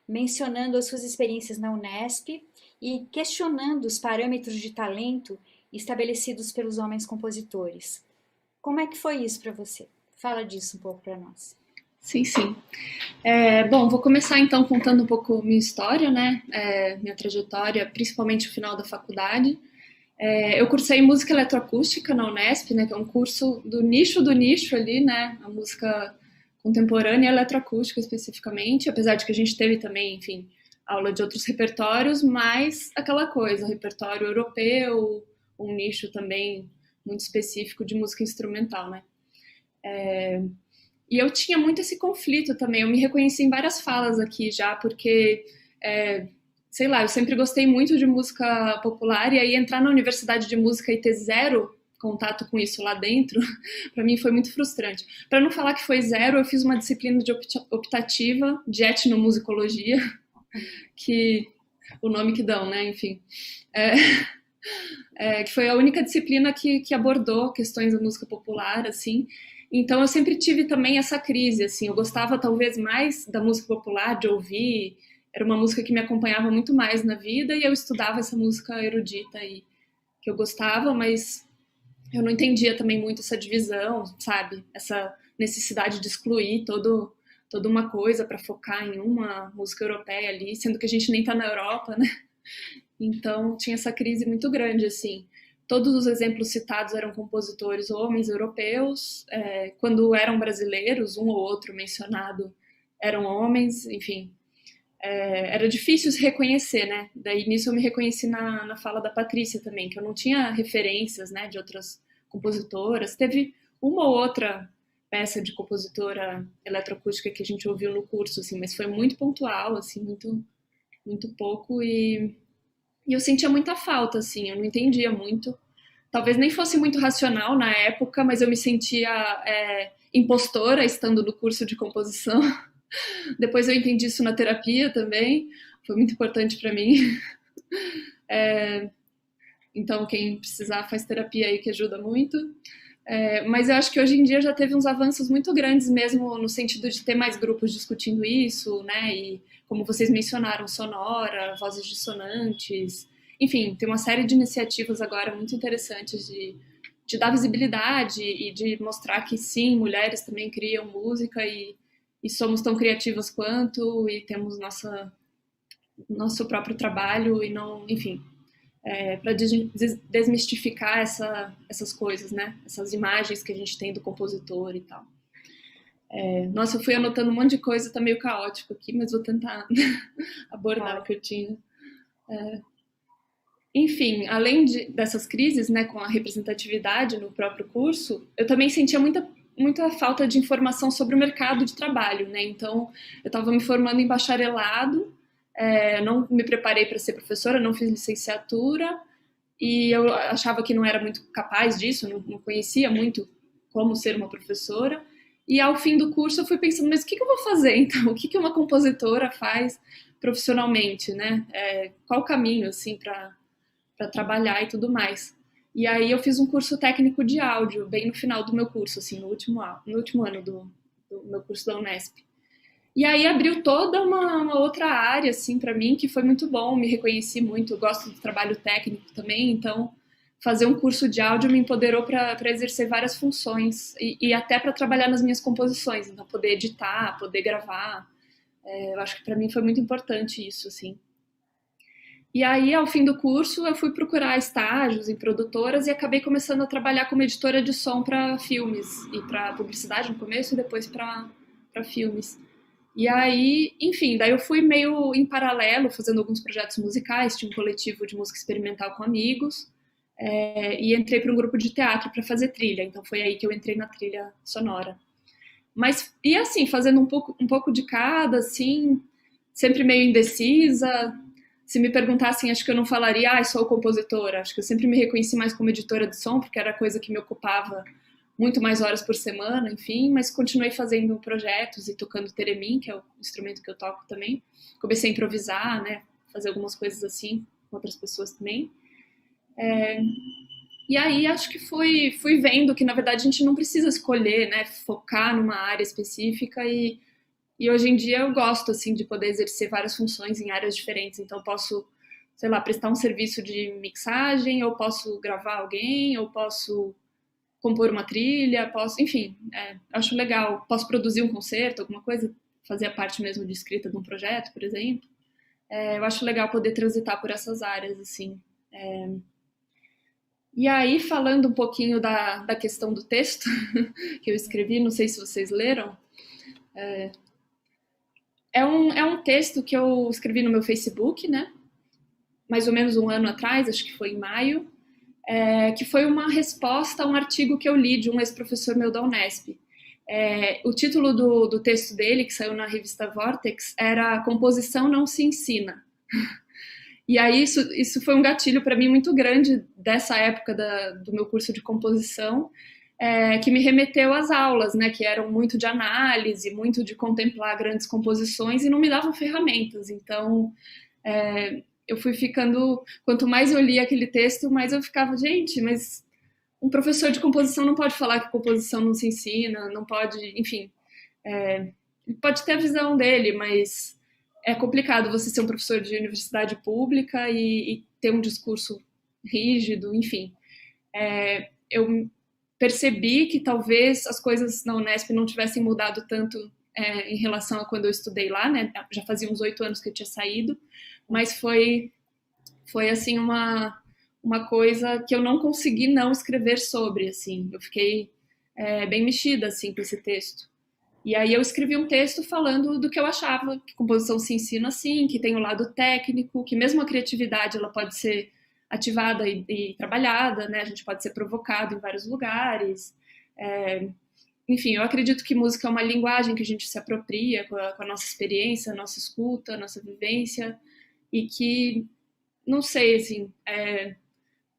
K: mencionando as suas experiências na Unesp e questionando os parâmetros de talento estabelecidos pelos homens compositores. Como é que foi isso para você? Fala disso um pouco para nós.
O: Sim. Bom, vou começar então contando um pouco minha história, né? Minha trajetória, principalmente o final da faculdade. Eu cursei música eletroacústica na Unesp, né? Que é um curso do nicho ali, né? A música contemporânea e eletroacústica especificamente, apesar de que a gente teve também, enfim, aula de outros repertórios, mas aquela coisa, repertório europeu, um nicho também muito específico de música instrumental, né? E eu tinha muito esse conflito também, eu me reconheci em várias falas aqui já, porque, sei lá, eu sempre gostei muito de música popular, e aí entrar na universidade de música e ter zero contato com isso lá dentro, para mim foi muito frustrante. Para não falar que foi zero, eu fiz uma disciplina de optativa de etnomusicologia, que o nome que dão, né, enfim, que foi a única disciplina que abordou questões da música popular, assim. Então eu sempre tive também essa crise, assim, eu gostava talvez mais da música popular, de ouvir, era uma música que me acompanhava muito mais na vida, e eu estudava essa música erudita e que eu gostava, mas eu não entendia também muito essa divisão, sabe? Essa necessidade de excluir toda uma coisa para focar em uma música europeia ali, sendo que a gente nem tá na Europa, né? Então tinha essa crise muito grande, assim. Todos os exemplos citados eram compositores homens europeus, quando eram brasileiros, um ou outro mencionado eram homens, enfim. Era difícil se reconhecer, né? Daí nisso eu me reconheci na fala da Patrícia também, que eu não tinha referências, né, de outras compositoras. Teve uma ou outra peça de compositora eletroacústica que a gente ouviu no curso, assim, mas foi muito pontual, assim, muito pouco, e eu sentia muita falta, assim, eu não entendia muito. Talvez nem fosse muito racional na época, mas eu me sentia impostora estando no curso de composição. Depois eu entendi isso na terapia também, foi muito importante para mim. Então, quem precisar faz terapia aí, que ajuda muito. Mas eu acho que hoje em dia já teve uns avanços muito grandes mesmo no sentido de ter mais grupos discutindo isso, né? E como vocês mencionaram, sonora, vozes dissonantes, enfim, tem uma série de iniciativas agora muito interessantes de dar visibilidade e de mostrar que sim, mulheres também criam música e somos tão criativas quanto, e temos nosso próprio trabalho, e não, enfim, para desmistificar essas coisas, né? Essas imagens que a gente tem do compositor e tal. Nossa, eu fui anotando um monte de coisa, tá meio caótico aqui, mas vou tentar abordar o que eu tinha. Enfim, além dessas crises, né, com a representatividade no próprio curso, eu também sentia muita muita falta de informação sobre o mercado de trabalho, né? Então, eu estava me formando em bacharelado, não me preparei para ser professora, não fiz licenciatura, e eu achava que não era muito capaz disso, não conhecia muito como ser uma professora. E ao fim do curso eu fui pensando, mas o que eu vou fazer então? O que uma compositora faz profissionalmente, né? Qual o caminho, assim, para trabalhar e tudo mais. E aí eu fiz um curso técnico de áudio, bem no final do meu curso, assim, no último ano do meu curso da Unesp. E aí abriu toda uma outra área, assim, para mim, que foi muito bom, me reconheci muito, eu gosto do trabalho técnico também, então fazer um curso de áudio me empoderou para exercer várias funções e até para trabalhar nas minhas composições, então poder editar, poder gravar. Eu acho que para mim foi muito importante isso, assim. E aí, ao fim do curso, eu fui procurar estágios em produtoras e acabei começando a trabalhar como editora de som para filmes e para publicidade no começo e depois para filmes. E aí, enfim, daí eu fui meio em paralelo, fazendo alguns projetos musicais, tinha um coletivo de música experimental com amigos, e entrei para um grupo de teatro para fazer trilha, então foi aí que eu entrei na trilha sonora. Mas, e assim, fazendo um pouco de cada, assim, sempre meio indecisa. Se me perguntassem, acho que eu não falaria, sou compositora. Acho que eu sempre me reconheci mais como editora de som, porque era coisa que me ocupava muito mais horas por semana, enfim, mas continuei fazendo projetos e tocando theremin, que é o instrumento que eu toco também. Comecei a improvisar, né, fazer algumas coisas assim com outras pessoas também. E aí acho que fui vendo que, na verdade, a gente não precisa escolher, né, focar numa área específica e hoje em dia eu gosto, assim, de poder exercer várias funções em áreas diferentes. Então, posso, sei lá, prestar um serviço de mixagem, ou posso gravar alguém, ou posso compor uma trilha, enfim, acho legal. Posso produzir um concerto, alguma coisa, fazer a parte mesmo de escrita de um projeto, por exemplo. Eu acho legal poder transitar por essas áreas, assim. E aí, falando um pouquinho da questão do texto que eu escrevi, não sei se vocês leram, é um texto que eu escrevi no meu Facebook, né? Mais ou menos um ano atrás, acho que foi em maio, que foi uma resposta a um artigo que eu li de um ex-professor meu da Unesp. O título do texto dele, que saiu na revista Vortex, era Composição Não Se Ensina. E aí isso foi um gatilho para mim muito grande dessa época do meu curso de composição, que me remeteu às aulas, né, que eram muito de análise, muito de contemplar grandes composições e não me davam ferramentas. Então, eu fui ficando... Quanto mais eu lia aquele texto, mais eu ficava, gente, mas um professor de composição não pode falar que composição não se ensina, não pode... Enfim, ele pode ter a visão dele, mas é complicado você ser um professor de universidade pública e ter um discurso rígido, enfim. Eu percebi que talvez as coisas na Unesp não tivessem mudado tanto em relação a quando eu estudei lá, né? Já fazia uns 8 anos que eu tinha saído, mas foi assim, uma coisa que eu não consegui não escrever sobre, assim. Eu fiquei bem mexida, assim, com esse texto. E aí eu escrevi um texto falando do que eu achava, que composição se ensina assim, que tem o lado técnico, que mesmo a criatividade ela pode ser ativada e trabalhada, né? A gente pode ser provocado em vários lugares. Enfim, eu acredito que música é uma linguagem que a gente se apropria com a nossa experiência, a nossa escuta, a nossa vivência, e que, não sei, assim,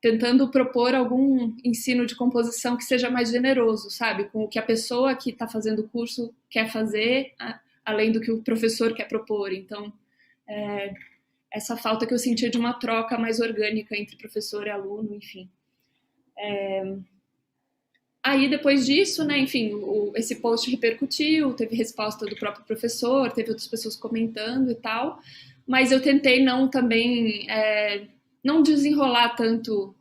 O: tentando propor algum ensino de composição que seja mais generoso, sabe? Com o que a pessoa que está fazendo o curso quer fazer, além do que o professor quer propor. Então, essa falta que eu sentia de uma troca mais orgânica entre professor e aluno, enfim. Aí, depois disso, né, enfim, esse post repercutiu, teve resposta do próprio professor, teve outras pessoas comentando e tal, mas eu tentei não desenrolar tanto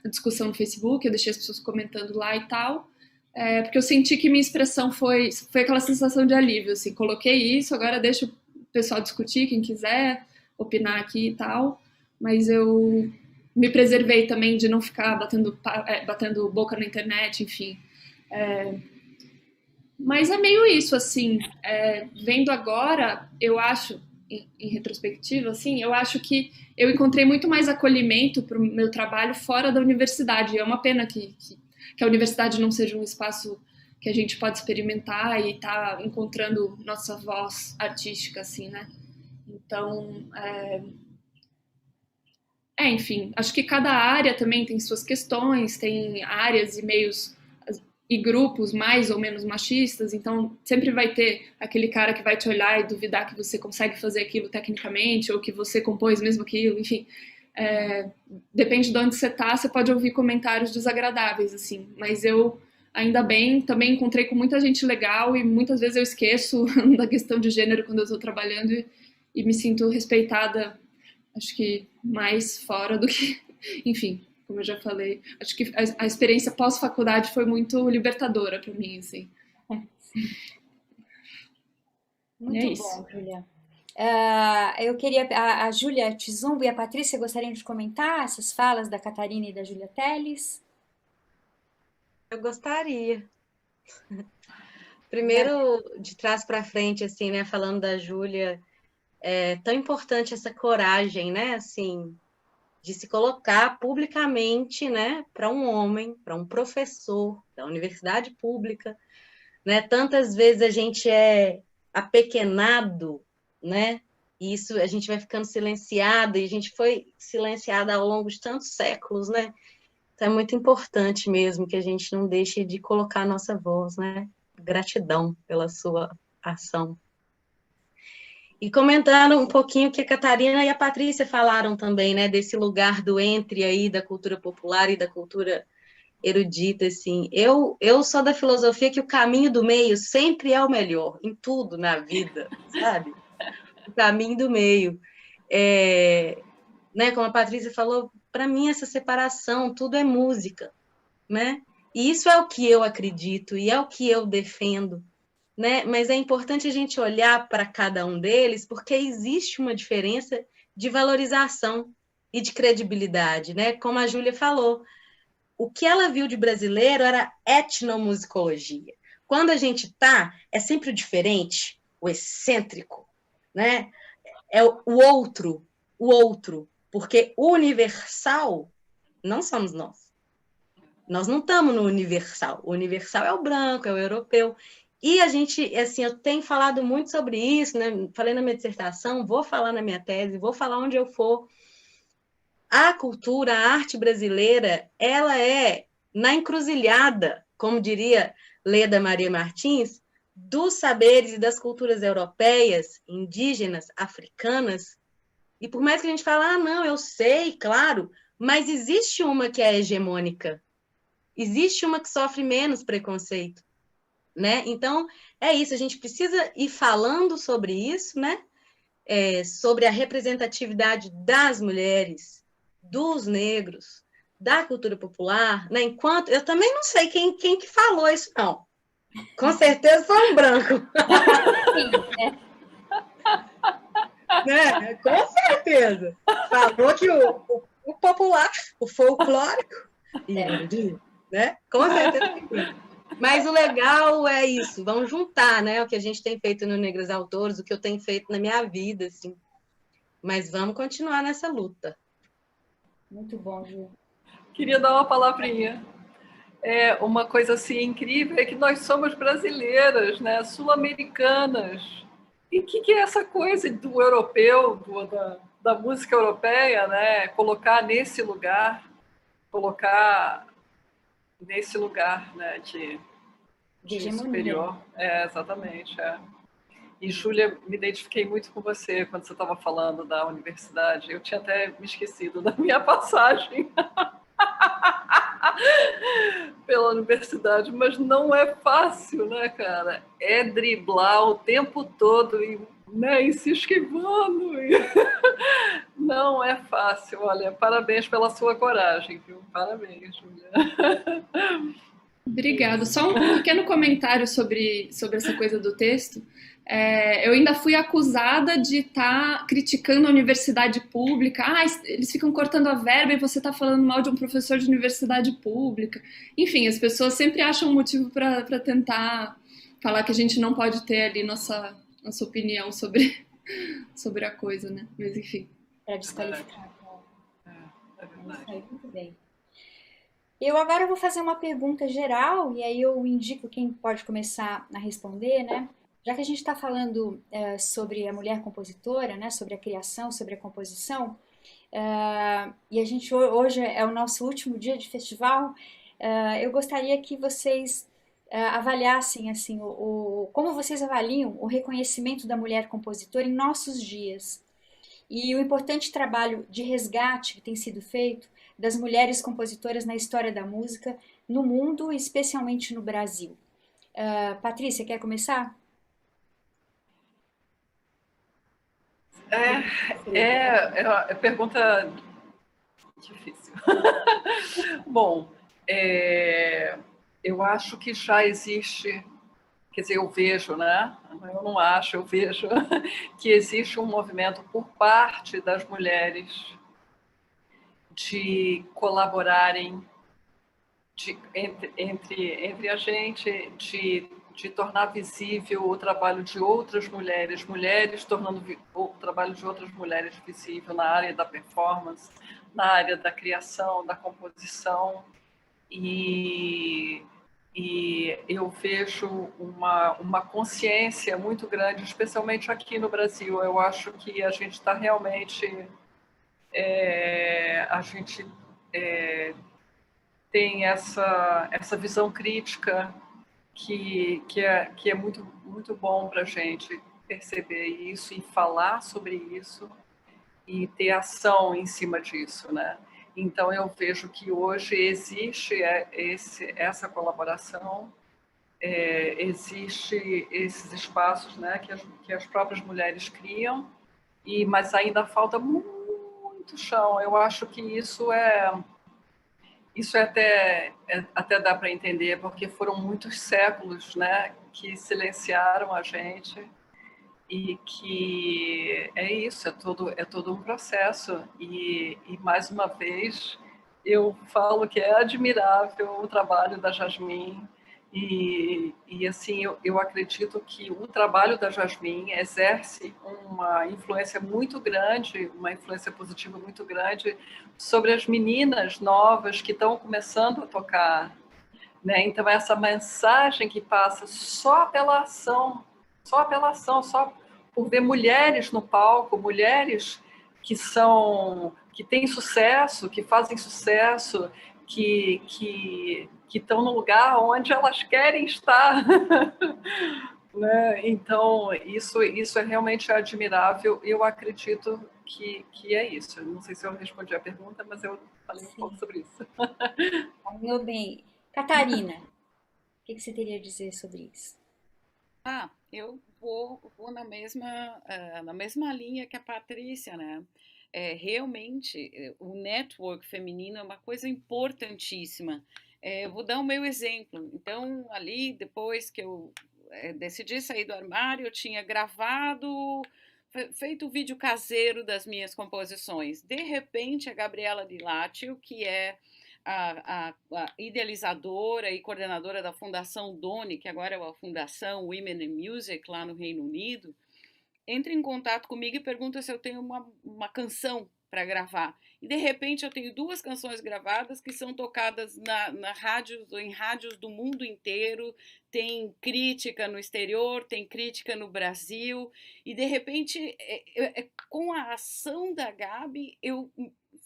O: a discussão no Facebook, eu deixei as pessoas comentando lá e tal, porque eu senti que minha expressão foi aquela sensação de alívio, assim, coloquei isso, agora deixa o pessoal discutir, quem quiser opinar aqui e tal, mas eu me preservei também de não ficar batendo boca na internet, enfim. Mas é meio isso, assim, vendo agora, eu acho, em retrospectiva, assim, eu acho que eu encontrei muito mais acolhimento para o meu trabalho fora da universidade. É uma pena que a universidade não seja um espaço que a gente pode experimentar e tá encontrando nossa voz artística, assim, né? Então, enfim, acho que cada área também tem suas questões, tem áreas e meios e grupos mais ou menos machistas, então sempre vai ter aquele cara que vai te olhar e duvidar que você consegue fazer aquilo tecnicamente, ou que você compôs mesmo aquilo, enfim. Depende de onde você tá, você pode ouvir comentários desagradáveis, assim, mas eu, ainda bem, também encontrei com muita gente legal e muitas vezes eu esqueço da questão de gênero quando eu estou trabalhando e me sinto respeitada, acho que mais fora do que... Enfim, como eu já falei, acho que a experiência pós-faculdade foi muito libertadora para mim, assim.
K: Muito bom, Júlia. Eu queria... A Júlia Tizumbo e a Patrícia gostariam de comentar essas falas da Catarina e da Júlia Teles?
P: Eu gostaria. Primeiro, de trás para frente, assim, né, falando da Júlia, é tão importante essa coragem, né, assim, de se colocar publicamente, né, para um homem, para um professor da universidade pública, né, tantas vezes a gente é apequenado, né, e isso a gente vai ficando silenciada, e a gente foi silenciada ao longo de tantos séculos, né, então é muito importante mesmo que a gente não deixe de colocar a nossa voz, né, gratidão pela sua ação. E comentando um pouquinho o que a Catarina e a Patrícia falaram também, né, desse lugar do entre aí da cultura popular e da cultura erudita, assim. Eu sou da filosofia que o caminho do meio sempre é o melhor, em tudo na vida, sabe? O caminho do meio. Né, como a Patrícia falou, para mim essa separação, tudo é música, né? E isso é o que eu acredito e é o que eu defendo, né? Mas é importante a gente olhar para cada um deles, porque existe uma diferença de valorização e de credibilidade, né? Como a Júlia falou, o que ela viu de brasileiro era etnomusicologia. Quando a gente é sempre o diferente, o excêntrico, né? É o outro, porque o universal não somos nós. Nós não estamos no universal. O universal é o branco, é o europeu. E a gente, assim, eu tenho falado muito sobre isso, né? Falei na minha dissertação, vou falar na minha tese, vou falar onde eu for. A cultura, a arte brasileira, ela é na encruzilhada, como diria Leda Maria Martins, dos saberes e das culturas europeias, indígenas, africanas. E por mais que a gente fale, não, eu sei, claro, mas existe uma que é hegemônica. Existe uma que sofre menos preconceito. Né? Então, é isso, a gente precisa ir falando sobre isso, né? Sobre a representatividade das mulheres, dos negros, da cultura popular, né? Enquanto eu também não sei quem que falou isso, não. Com certeza foi um branco. Né? Com certeza. Falou que o popular, o folclórico, né? Com certeza. Mas o legal é isso, vamos juntar, né? O que a gente tem feito no Negras Autores, o que eu tenho feito na minha vida, assim. Mas vamos continuar nessa luta.
K: Muito bom, Ju.
N: Queria dar uma palavrinha. Uma coisa assim incrível é que nós somos brasileiras, né? Sul-americanas. E o que é essa coisa do europeu, da música europeia, né? Colocar nesse lugar, né, de superior. Exatamente. E, Júlia, me identifiquei muito com você quando você estava falando da universidade. Eu tinha até me esquecido da minha passagem pela universidade, mas não é fácil, né, cara? É driblar o tempo todo e se esquivando. Não é fácil. Olha, parabéns pela sua coragem, viu? Parabéns, Júlia.
O: Obrigada. Só um pequeno comentário sobre essa coisa do texto. Eu ainda fui acusada de estar criticando a universidade pública. Eles ficam cortando a verba e você está falando mal de um professor de universidade pública. Enfim, as pessoas sempre acham um motivo para tentar falar que a gente não pode ter ali nossa opinião sobre a coisa, né? Mas enfim.
K: Para desqualificar. Muito bem. Eu agora vou fazer uma pergunta geral e aí eu indico quem pode começar a responder, né? Já que a gente está falando sobre a mulher compositora, né? Sobre a criação, sobre a composição, e a gente hoje é o nosso último dia de festival, eu gostaria que vocês avaliassem assim como vocês avaliam o reconhecimento da mulher compositora em nossos dias e o importante trabalho de resgate que tem sido feito das mulheres compositoras na história da música no mundo, especialmente no Brasil. Patrícia, quer começar?
N: É pergunta difícil. Bom, eu acho que já existe, quer dizer, eu vejo, né? Eu não acho, eu vejo que existe um movimento por parte das mulheres de colaborarem entre a gente, de tornar visível o trabalho de outras mulheres, tornando o trabalho de outras mulheres visível na área da performance, na área da criação, da composição. E eu vejo uma consciência muito grande, especialmente aqui no Brasil. Eu acho que a gente está realmente... a gente tem essa visão crítica que é muito, muito bom para a gente perceber isso e falar sobre isso e ter ação em cima disso, né? Então, eu vejo que hoje existe essa colaboração, existe esses espaços, né, que as próprias mulheres criam, mas ainda falta muito chão. Eu acho que isso até dá para entender, porque foram muitos séculos, né, que silenciaram a gente e que é isso, é todo um processo. E mais uma vez, eu falo que é admirável o trabalho da Jasmine e assim, eu acredito que o trabalho da Jasmine exerce uma influência muito grande, uma influência positiva muito grande sobre as meninas novas que estão começando a tocar, né? Então, essa mensagem que passa só pela ação, só por ver mulheres no palco, mulheres que têm sucesso, que fazem sucesso, que estão no lugar onde elas querem estar. Né? Então, isso é realmente admirável. Eu acredito que é isso. Não sei se eu respondi a pergunta, mas eu falei um pouco sobre isso.
K: Meu bem. Catarina, o que você teria a dizer sobre isso?
L: Eu vou na mesma linha que a Patrícia, né? Realmente, o network feminino é uma coisa importantíssima. Vou dar o meu exemplo. Então, ali, depois que eu decidi sair do armário, eu tinha gravado, feito o vídeo caseiro das minhas composições. De repente, a Gabriela Di Latio, que é a idealizadora e coordenadora da Fundação Doni, que agora é a Fundação Women in Music, lá no Reino Unido, entra em contato comigo e pergunta se eu tenho uma canção para gravar. E, de repente, eu tenho 2 canções gravadas que são tocadas em rádios do mundo inteiro, tem crítica no exterior, tem crítica no Brasil, e, de repente, com a ação da Gabi, eu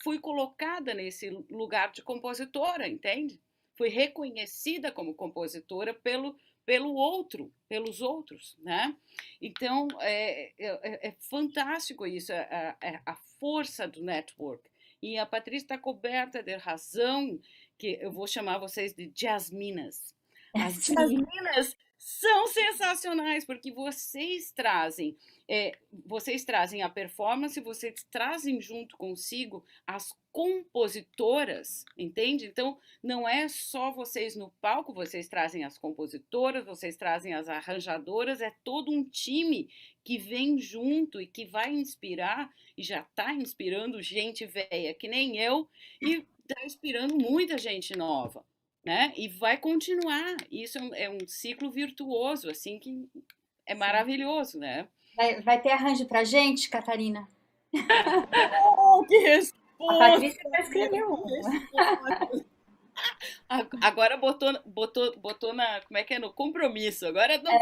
L: fui colocada nesse lugar de compositora, entende? Fui reconhecida como compositora pelos outros, né? Então, é fantástico isso, a força do network. E a Patrícia está coberta de razão, que eu vou chamar vocês de Jasminas. As Jasminas são sensacionais, porque vocês trazem a performance, vocês trazem junto consigo as compositoras, entende? Então, não é só vocês no palco, vocês trazem as compositoras, vocês trazem as arranjadoras, é todo um time que vem junto e que vai inspirar, e já está inspirando gente velha que nem eu, e está inspirando muita gente nova, né? E vai continuar. Isso é um ciclo virtuoso, assim, que é maravilhoso, né?
K: Vai ter arranjo pra gente, Catarina?
L: Oh, que resposta!
K: A Patrícia já escreveu.
L: Agora botou na, como é que é? No compromisso. Agora não.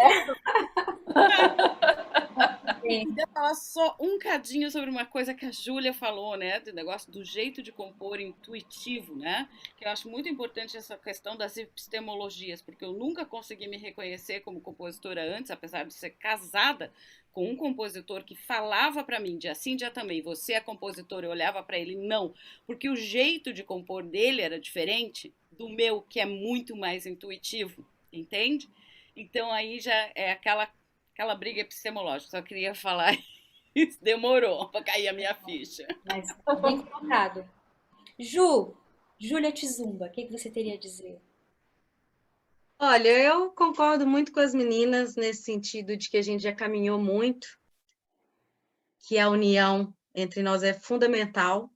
L: Queria falar só um cadinho sobre uma coisa que a Júlia falou, né? Do negócio do jeito de compor intuitivo, né? Que eu acho muito importante essa questão das epistemologias, porque eu nunca consegui me reconhecer como compositora antes, apesar de ser casada com um compositor que falava para mim, dia sim, dia também, você é compositor, eu olhava para ele, não, porque o jeito de compor dele era diferente do meu, que é muito mais intuitivo, entende? Então aí já é aquela briga epistemológica, só queria falar isso, demorou para cair a minha ficha.
K: Mas bem colocado. Júlia Tizumba, o que você teria a dizer?
P: Olha, eu concordo muito com as meninas nesse sentido de que a gente já caminhou muito, que a união entre nós é fundamental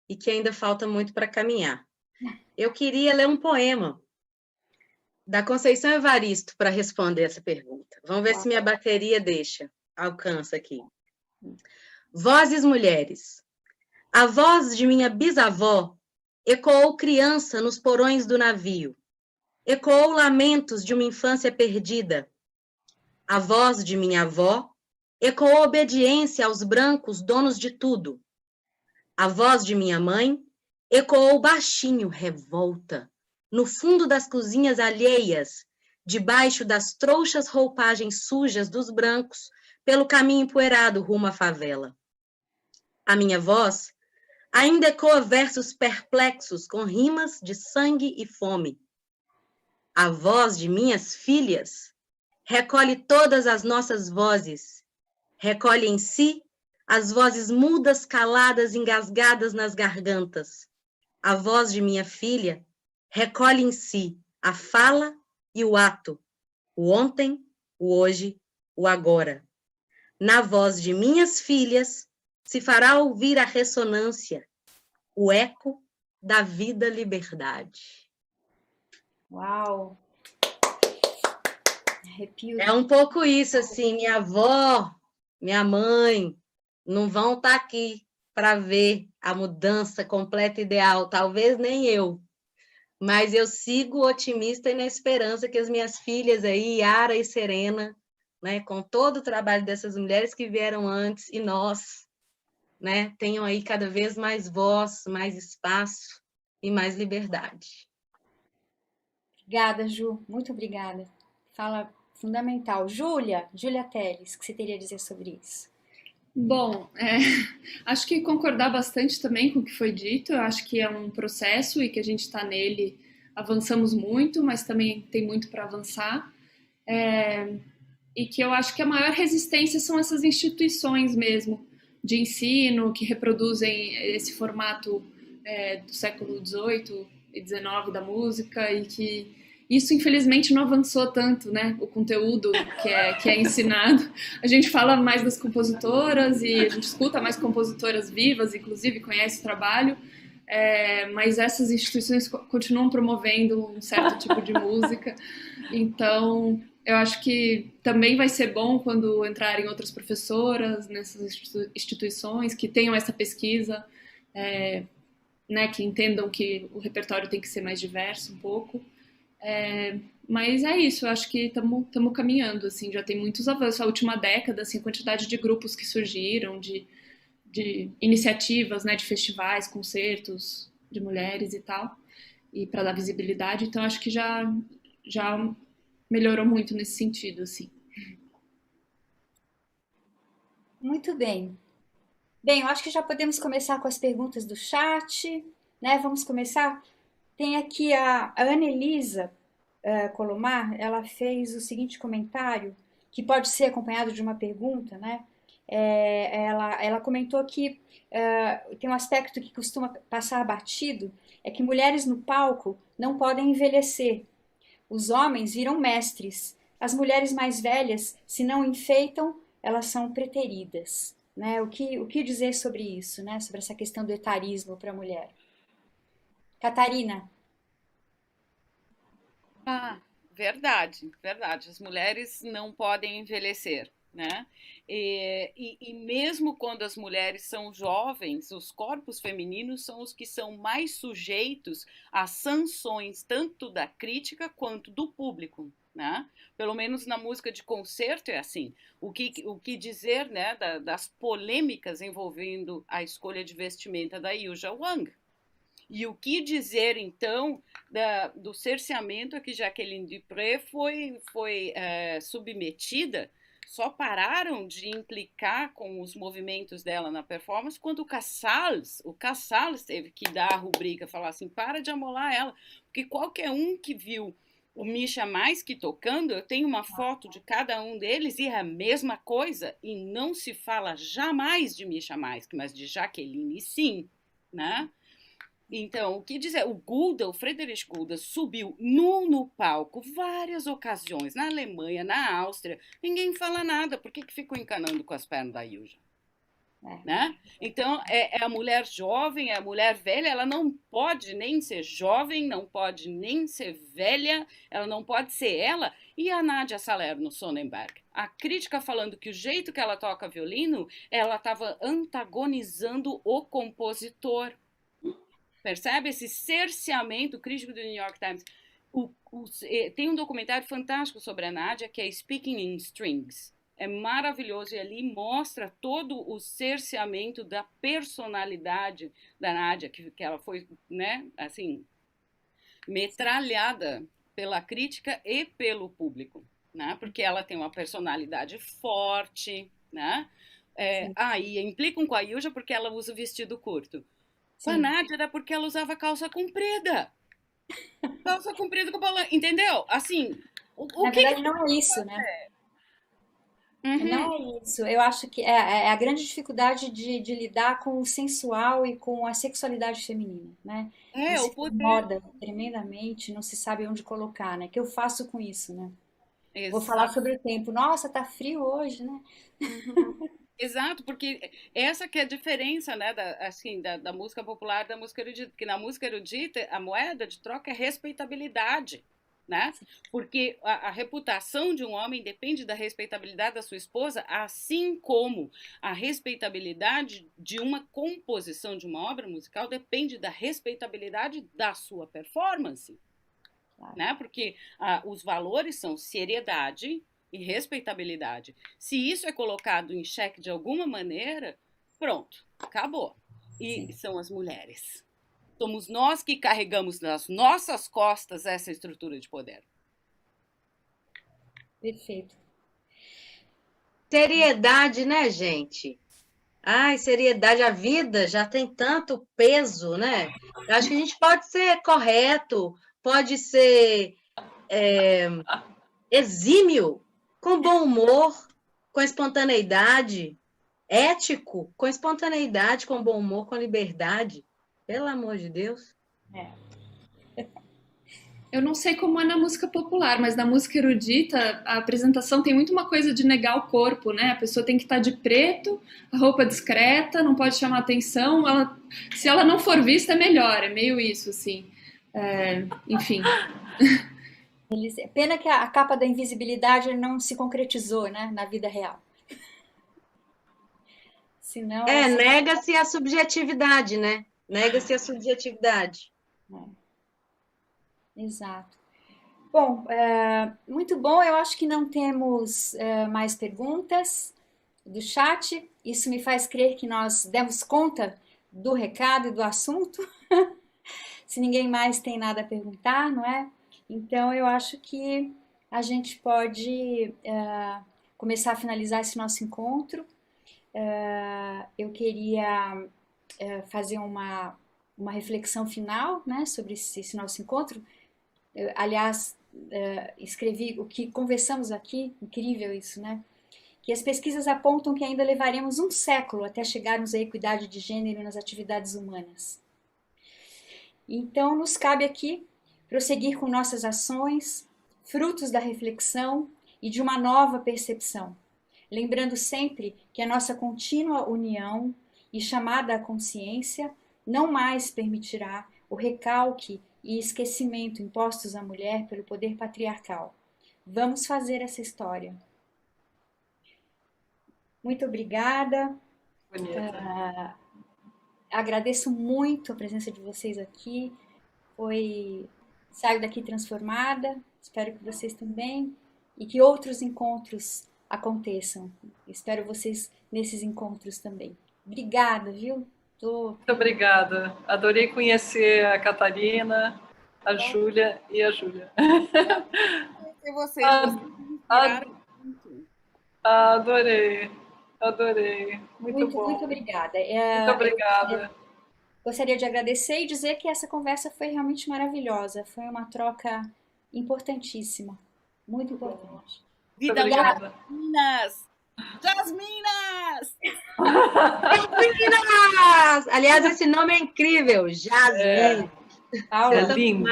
P: e que ainda falta muito para caminhar. Eu queria ler um poema da Conceição Evaristo para responder essa pergunta. Vamos ver se minha bateria alcança aqui. Vozes mulheres. A voz de minha bisavó ecoou criança nos porões do navio. Ecoou lamentos de uma infância perdida. A voz de minha avó ecoou obediência aos brancos donos de tudo. A voz de minha mãe ecoou baixinho revolta, no fundo das cozinhas alheias, debaixo das trouxas roupagens sujas dos brancos, pelo caminho empoeirado rumo à favela. A minha voz ainda ecoa versos perplexos com rimas de sangue e fome. A voz de minhas filhas recolhe todas as nossas vozes, recolhe em si as vozes mudas, caladas, engasgadas nas gargantas. A voz de minha filha recolhe em si a fala e o ato, o ontem, o hoje, o agora. Na voz de minhas filhas se fará ouvir a ressonância, o eco da vida-liberdade.
K: Uau! Arrepio.
P: É um pouco isso, assim, minha avó, minha mãe, não vão estar aqui para ver a mudança completa e ideal, talvez nem eu, mas eu sigo otimista e na esperança que as minhas filhas aí, Yara e Serena, né, com todo o trabalho dessas mulheres que vieram antes e nós, né, tenham aí cada vez mais voz, mais espaço e mais liberdade.
K: Obrigada, Ju, muito obrigada. Fala fundamental. Júlia Teles, o que você teria a dizer sobre isso?
O: Bom, acho que concordar bastante também com o que foi dito. Eu acho que é um processo e que a gente está nele, avançamos muito, mas também tem muito para avançar. E que eu acho que a maior resistência são essas instituições mesmo, de ensino, que reproduzem esse formato do século XVIII e XIX da música, e que isso, infelizmente, não avançou tanto, né? O conteúdo que é ensinado. A gente fala mais das compositoras e a gente escuta mais compositoras vivas, inclusive conhece o trabalho, mas essas instituições continuam promovendo um certo tipo de música. Então, eu acho que também vai ser bom quando entrarem outras professoras nessas instituições que tenham essa pesquisa, né, que entendam que o repertório tem que ser mais diverso um pouco. Mas é isso, eu acho que estamos caminhando, assim, já tem muitos avanços. A última década, assim, a quantidade de grupos que surgiram, de iniciativas, né, de festivais, concertos de mulheres e tal, e para dar visibilidade, então acho que já melhorou muito nesse sentido, assim.
K: Muito bem. Bem, eu acho que já podemos começar com as perguntas do chat, né? Vamos começar? Tem aqui a Ana Elisa Colomar, ela fez o seguinte comentário, que pode ser acompanhado de uma pergunta, né? Ela comentou que tem um aspecto que costuma passar batido, é que mulheres no palco não podem envelhecer. Os homens viram mestres. As mulheres mais velhas, se não enfeitam, elas são preteridas. Né? O que dizer sobre isso, né? Sobre essa questão do etarismo para a mulher? Catarina.
L: Verdade. As mulheres não podem envelhecer. né? E mesmo quando as mulheres são jovens, os corpos femininos são os que são mais sujeitos a sanções tanto da crítica quanto do público, né? Pelo menos na música de concerto é assim. O que dizer, né, das polêmicas envolvendo a escolha de vestimenta da Yuja Wang? E o que dizer, então, do cerceamento a que Jacqueline Dupré foi submetida? Só pararam de implicar com os movimentos dela na performance quando o Casals teve que dar a rubrica, falar assim, para de amolar ela, porque qualquer um que viu o Misha Maisky tocando, eu tenho uma foto de cada um deles e é a mesma coisa, e não se fala jamais de Misha Maisky, mas de Jacqueline sim, né? Então, o que dizer? O Friedrich Gulda subiu nu no palco várias ocasiões, na Alemanha, na Áustria. Ninguém fala nada. Por que ficam encanando com as pernas da Yuja? Né? Então, é a mulher jovem, é a mulher velha, ela não pode nem ser jovem, não pode nem ser velha, ela não pode ser ela. E a Nádia Salerno Sonnenberg? A crítica falando que o jeito que ela toca violino, ela estava antagonizando o compositor. Percebe esse cerceamento? O crítico do New York Times. Tem um documentário fantástico sobre a Nádia, que é Speaking in Strings. É maravilhoso e ali mostra todo o cerceamento da personalidade da Nádia, que ela foi, né, assim, metralhada pela crítica e pelo público, né? Porque ela tem uma personalidade forte, né? E implicam com a Yuja porque ela usa vestido curto. Com a Nádia era porque ela usava calça comprida. Calça comprida com balão, entendeu? Assim,
K: Na verdade, não é isso, né? Não é isso. Eu acho que é a grande dificuldade de lidar com o sensual e com a sexualidade feminina, né? Isso incomoda tremendamente, não se sabe onde colocar, né? O que eu faço com isso, né? Vou falar sobre o tempo. Nossa, tá frio hoje, né?
L: Exato, porque essa que é a diferença, né, da música popular e da música erudita, porque na música erudita a moeda de troca é respeitabilidade, né? Porque a reputação de um homem depende da respeitabilidade da sua esposa, assim como a respeitabilidade de uma composição de uma obra musical depende da respeitabilidade da sua performance, né? Porque os valores são seriedade e respeitabilidade. Se isso é colocado em xeque de alguma maneira, pronto, acabou. E são as mulheres. Somos nós que carregamos nas nossas costas essa estrutura de poder.
K: Perfeito.
P: Seriedade, né, gente? Ai, seriedade, a vida já tem tanto peso, né? Eu acho que a gente pode ser correto, pode ser exímio, com bom humor, com espontaneidade, ético, com espontaneidade, com bom humor, com liberdade. Pelo amor de Deus.
O: Eu não sei como é na música popular, mas na música erudita, a apresentação tem muito uma coisa de negar o corpo, né? A pessoa tem que estar de preto, a roupa discreta, não pode chamar atenção. Se ela não for vista, é melhor. É meio isso, assim. Enfim...
K: Pena que a capa da invisibilidade não se concretizou, né, na vida real. Senão,
P: nega-se a subjetividade, né? Nega-se a subjetividade.
K: Exato. Bom, muito bom. Eu acho que não temos mais perguntas do chat. Isso me faz crer que nós demos conta do recado e do assunto. Se ninguém mais tem nada a perguntar, não é? Então, eu acho que a gente pode começar a finalizar esse nosso encontro. Eu queria fazer uma reflexão final, né, sobre esse nosso encontro. Aliás, escrevi o que conversamos aqui, incrível isso, né? Que as pesquisas apontam que ainda levaremos um século até chegarmos à equidade de gênero nas atividades humanas. Então, nos cabe aqui prosseguir com nossas ações, frutos da reflexão e de uma nova percepção, lembrando sempre que a nossa contínua união e chamada à consciência não mais permitirá o recalque e esquecimento impostos à mulher pelo poder patriarcal. Vamos fazer essa história. Muito obrigada.
N: Bonita.
K: Agradeço muito a presença de vocês aqui. Saio daqui transformada. Espero que vocês também. E que outros encontros aconteçam. Espero vocês nesses encontros também. Obrigada, viu?
N: Muito obrigada. Adorei conhecer a Catarina, a Júlia e a Júlia.
L: E vocês
N: adorei. Muito bom.
K: Muito obrigada.
N: Muito obrigada.
K: Gostaria de agradecer e dizer que essa conversa foi realmente maravilhosa. Foi uma troca importantíssima. Muito importante.
L: Vida Jasminas! Jasminas!
P: Jasminas! Aliás, esse nome é incrível, Jasmine.
N: É lindo.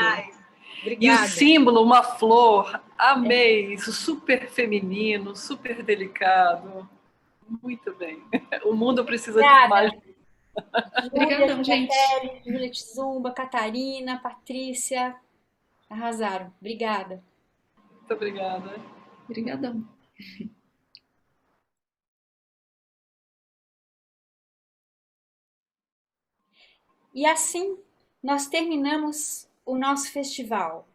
P: Obrigada.
N: E o símbolo, uma flor, amei, isso super feminino, super delicado. Muito bem. O mundo precisa de mais.
O: Obrigada, gente.
K: Júlia Zumba, Catarina, Patrícia, arrasaram. Obrigada.
N: Muito obrigada.
O: Obrigadão.
K: E assim nós terminamos o nosso festival.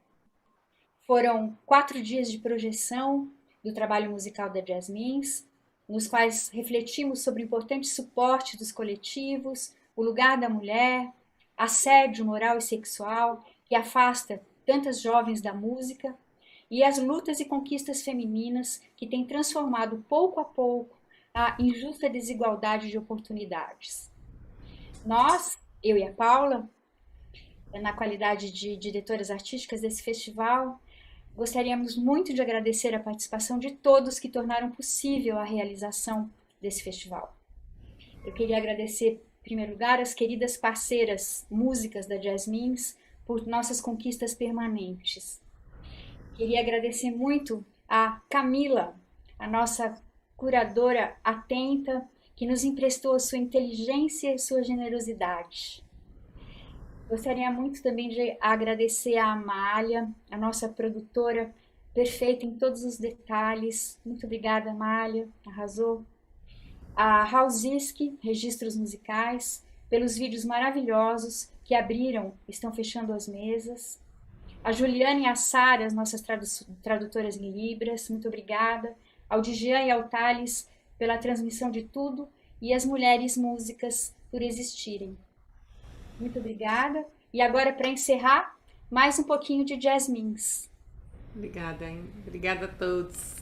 K: Foram 4 dias de projeção do trabalho musical da Jasmins, nos quais refletimos sobre o importante suporte dos coletivos, o lugar da mulher, assédio moral e sexual que afasta tantas jovens da música e as lutas e conquistas femininas que têm transformado pouco a pouco a injusta desigualdade de oportunidades. Nós, eu e a Paula, na qualidade de diretoras artísticas desse festival, gostaríamos muito de agradecer a participação de todos que tornaram possível a realização desse festival. Eu queria agradecer, em primeiro lugar, as queridas parceiras músicas da Jasmins por nossas conquistas permanentes. Queria agradecer muito a Camila, a nossa curadora atenta, que nos emprestou a sua inteligência e sua generosidade. Gostaria muito também de agradecer a Amália, a nossa produtora perfeita em todos os detalhes. Muito obrigada, Amália, arrasou. A Rauziski, Registros Musicais, pelos vídeos maravilhosos que abriram, estão fechando as mesas. A Juliana e a Sara, as nossas tradutoras em Libras, muito obrigada. Ao Dijan e ao Thales pela transmissão de tudo e as mulheres músicas por existirem. Muito obrigada. E agora, para encerrar, mais um pouquinho de Jasmins.
A: Obrigada, hein? Obrigada a todos.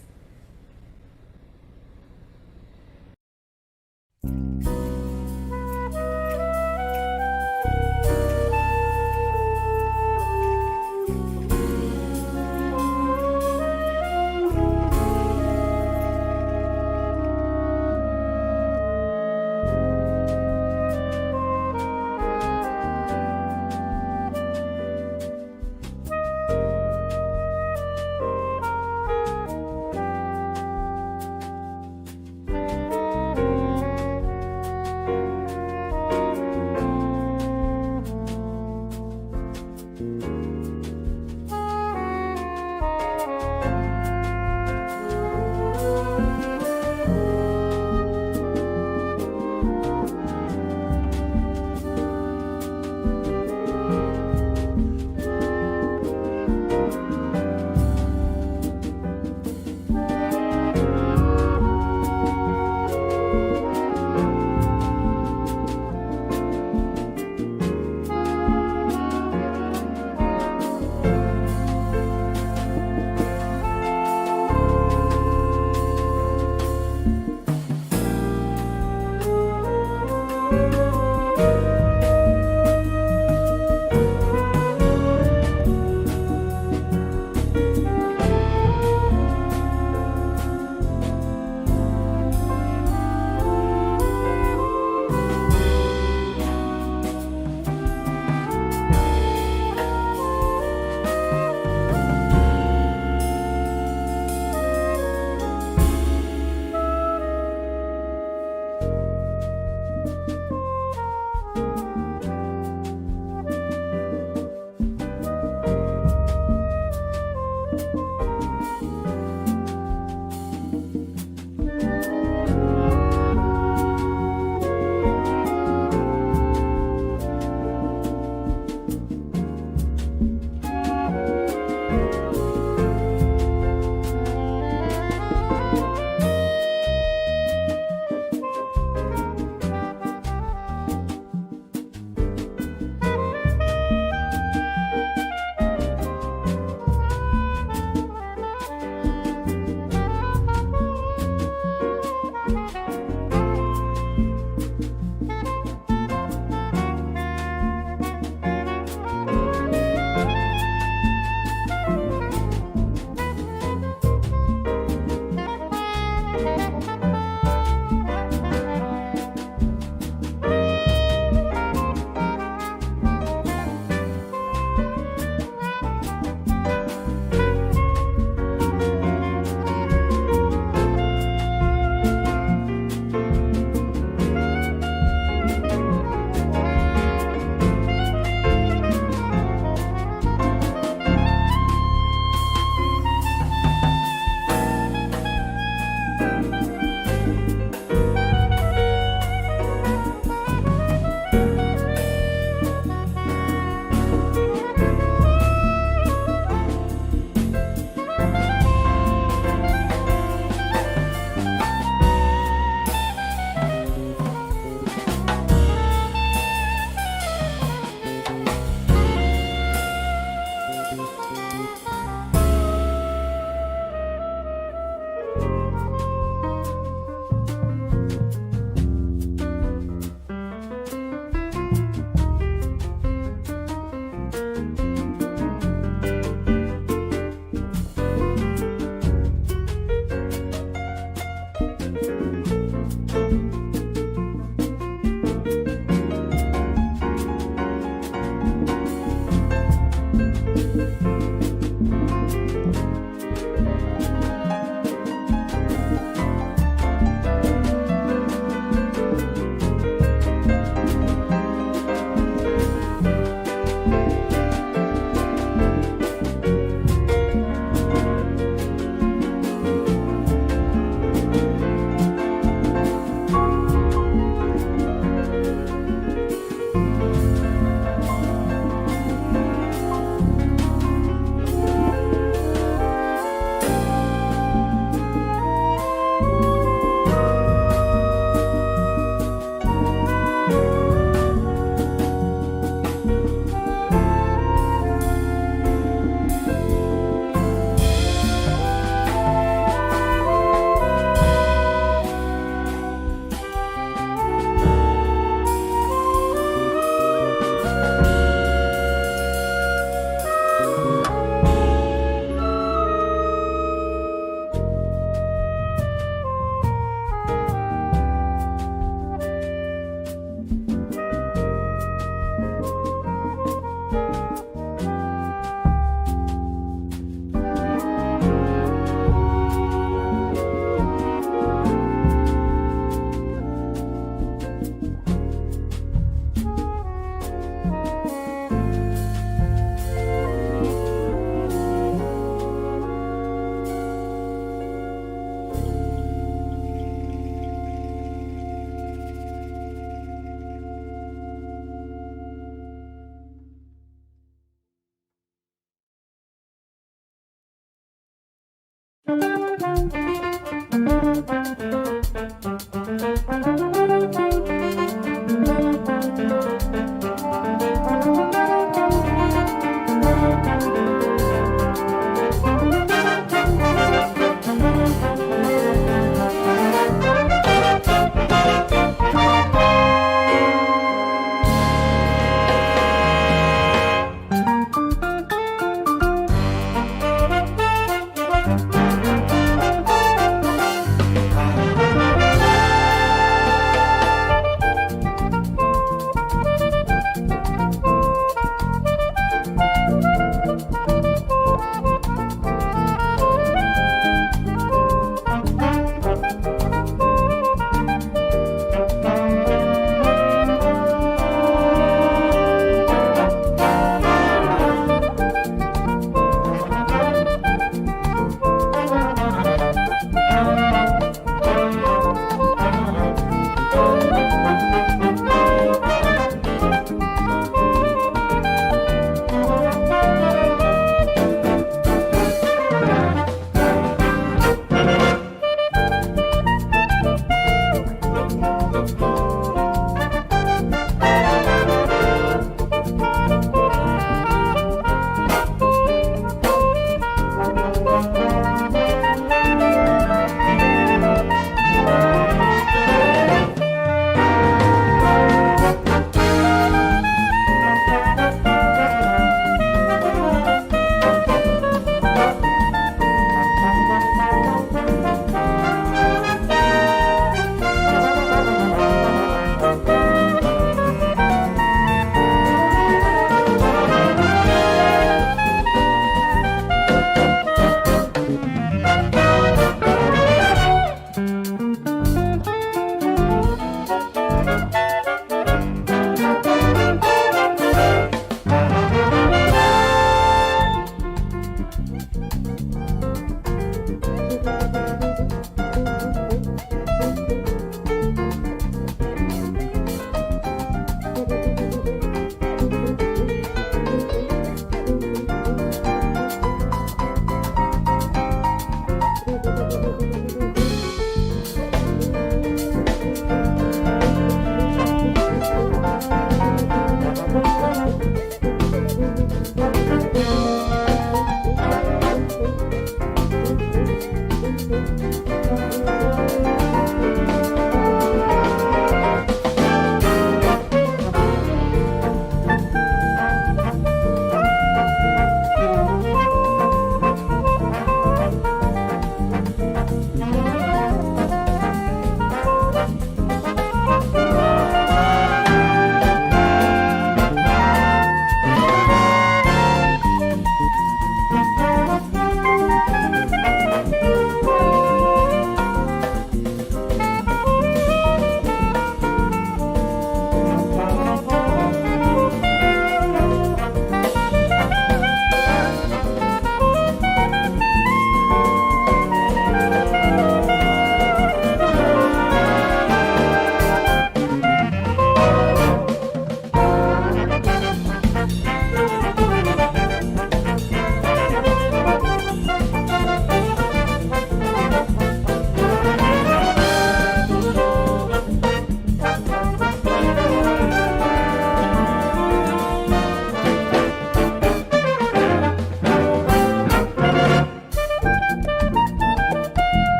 Q: Música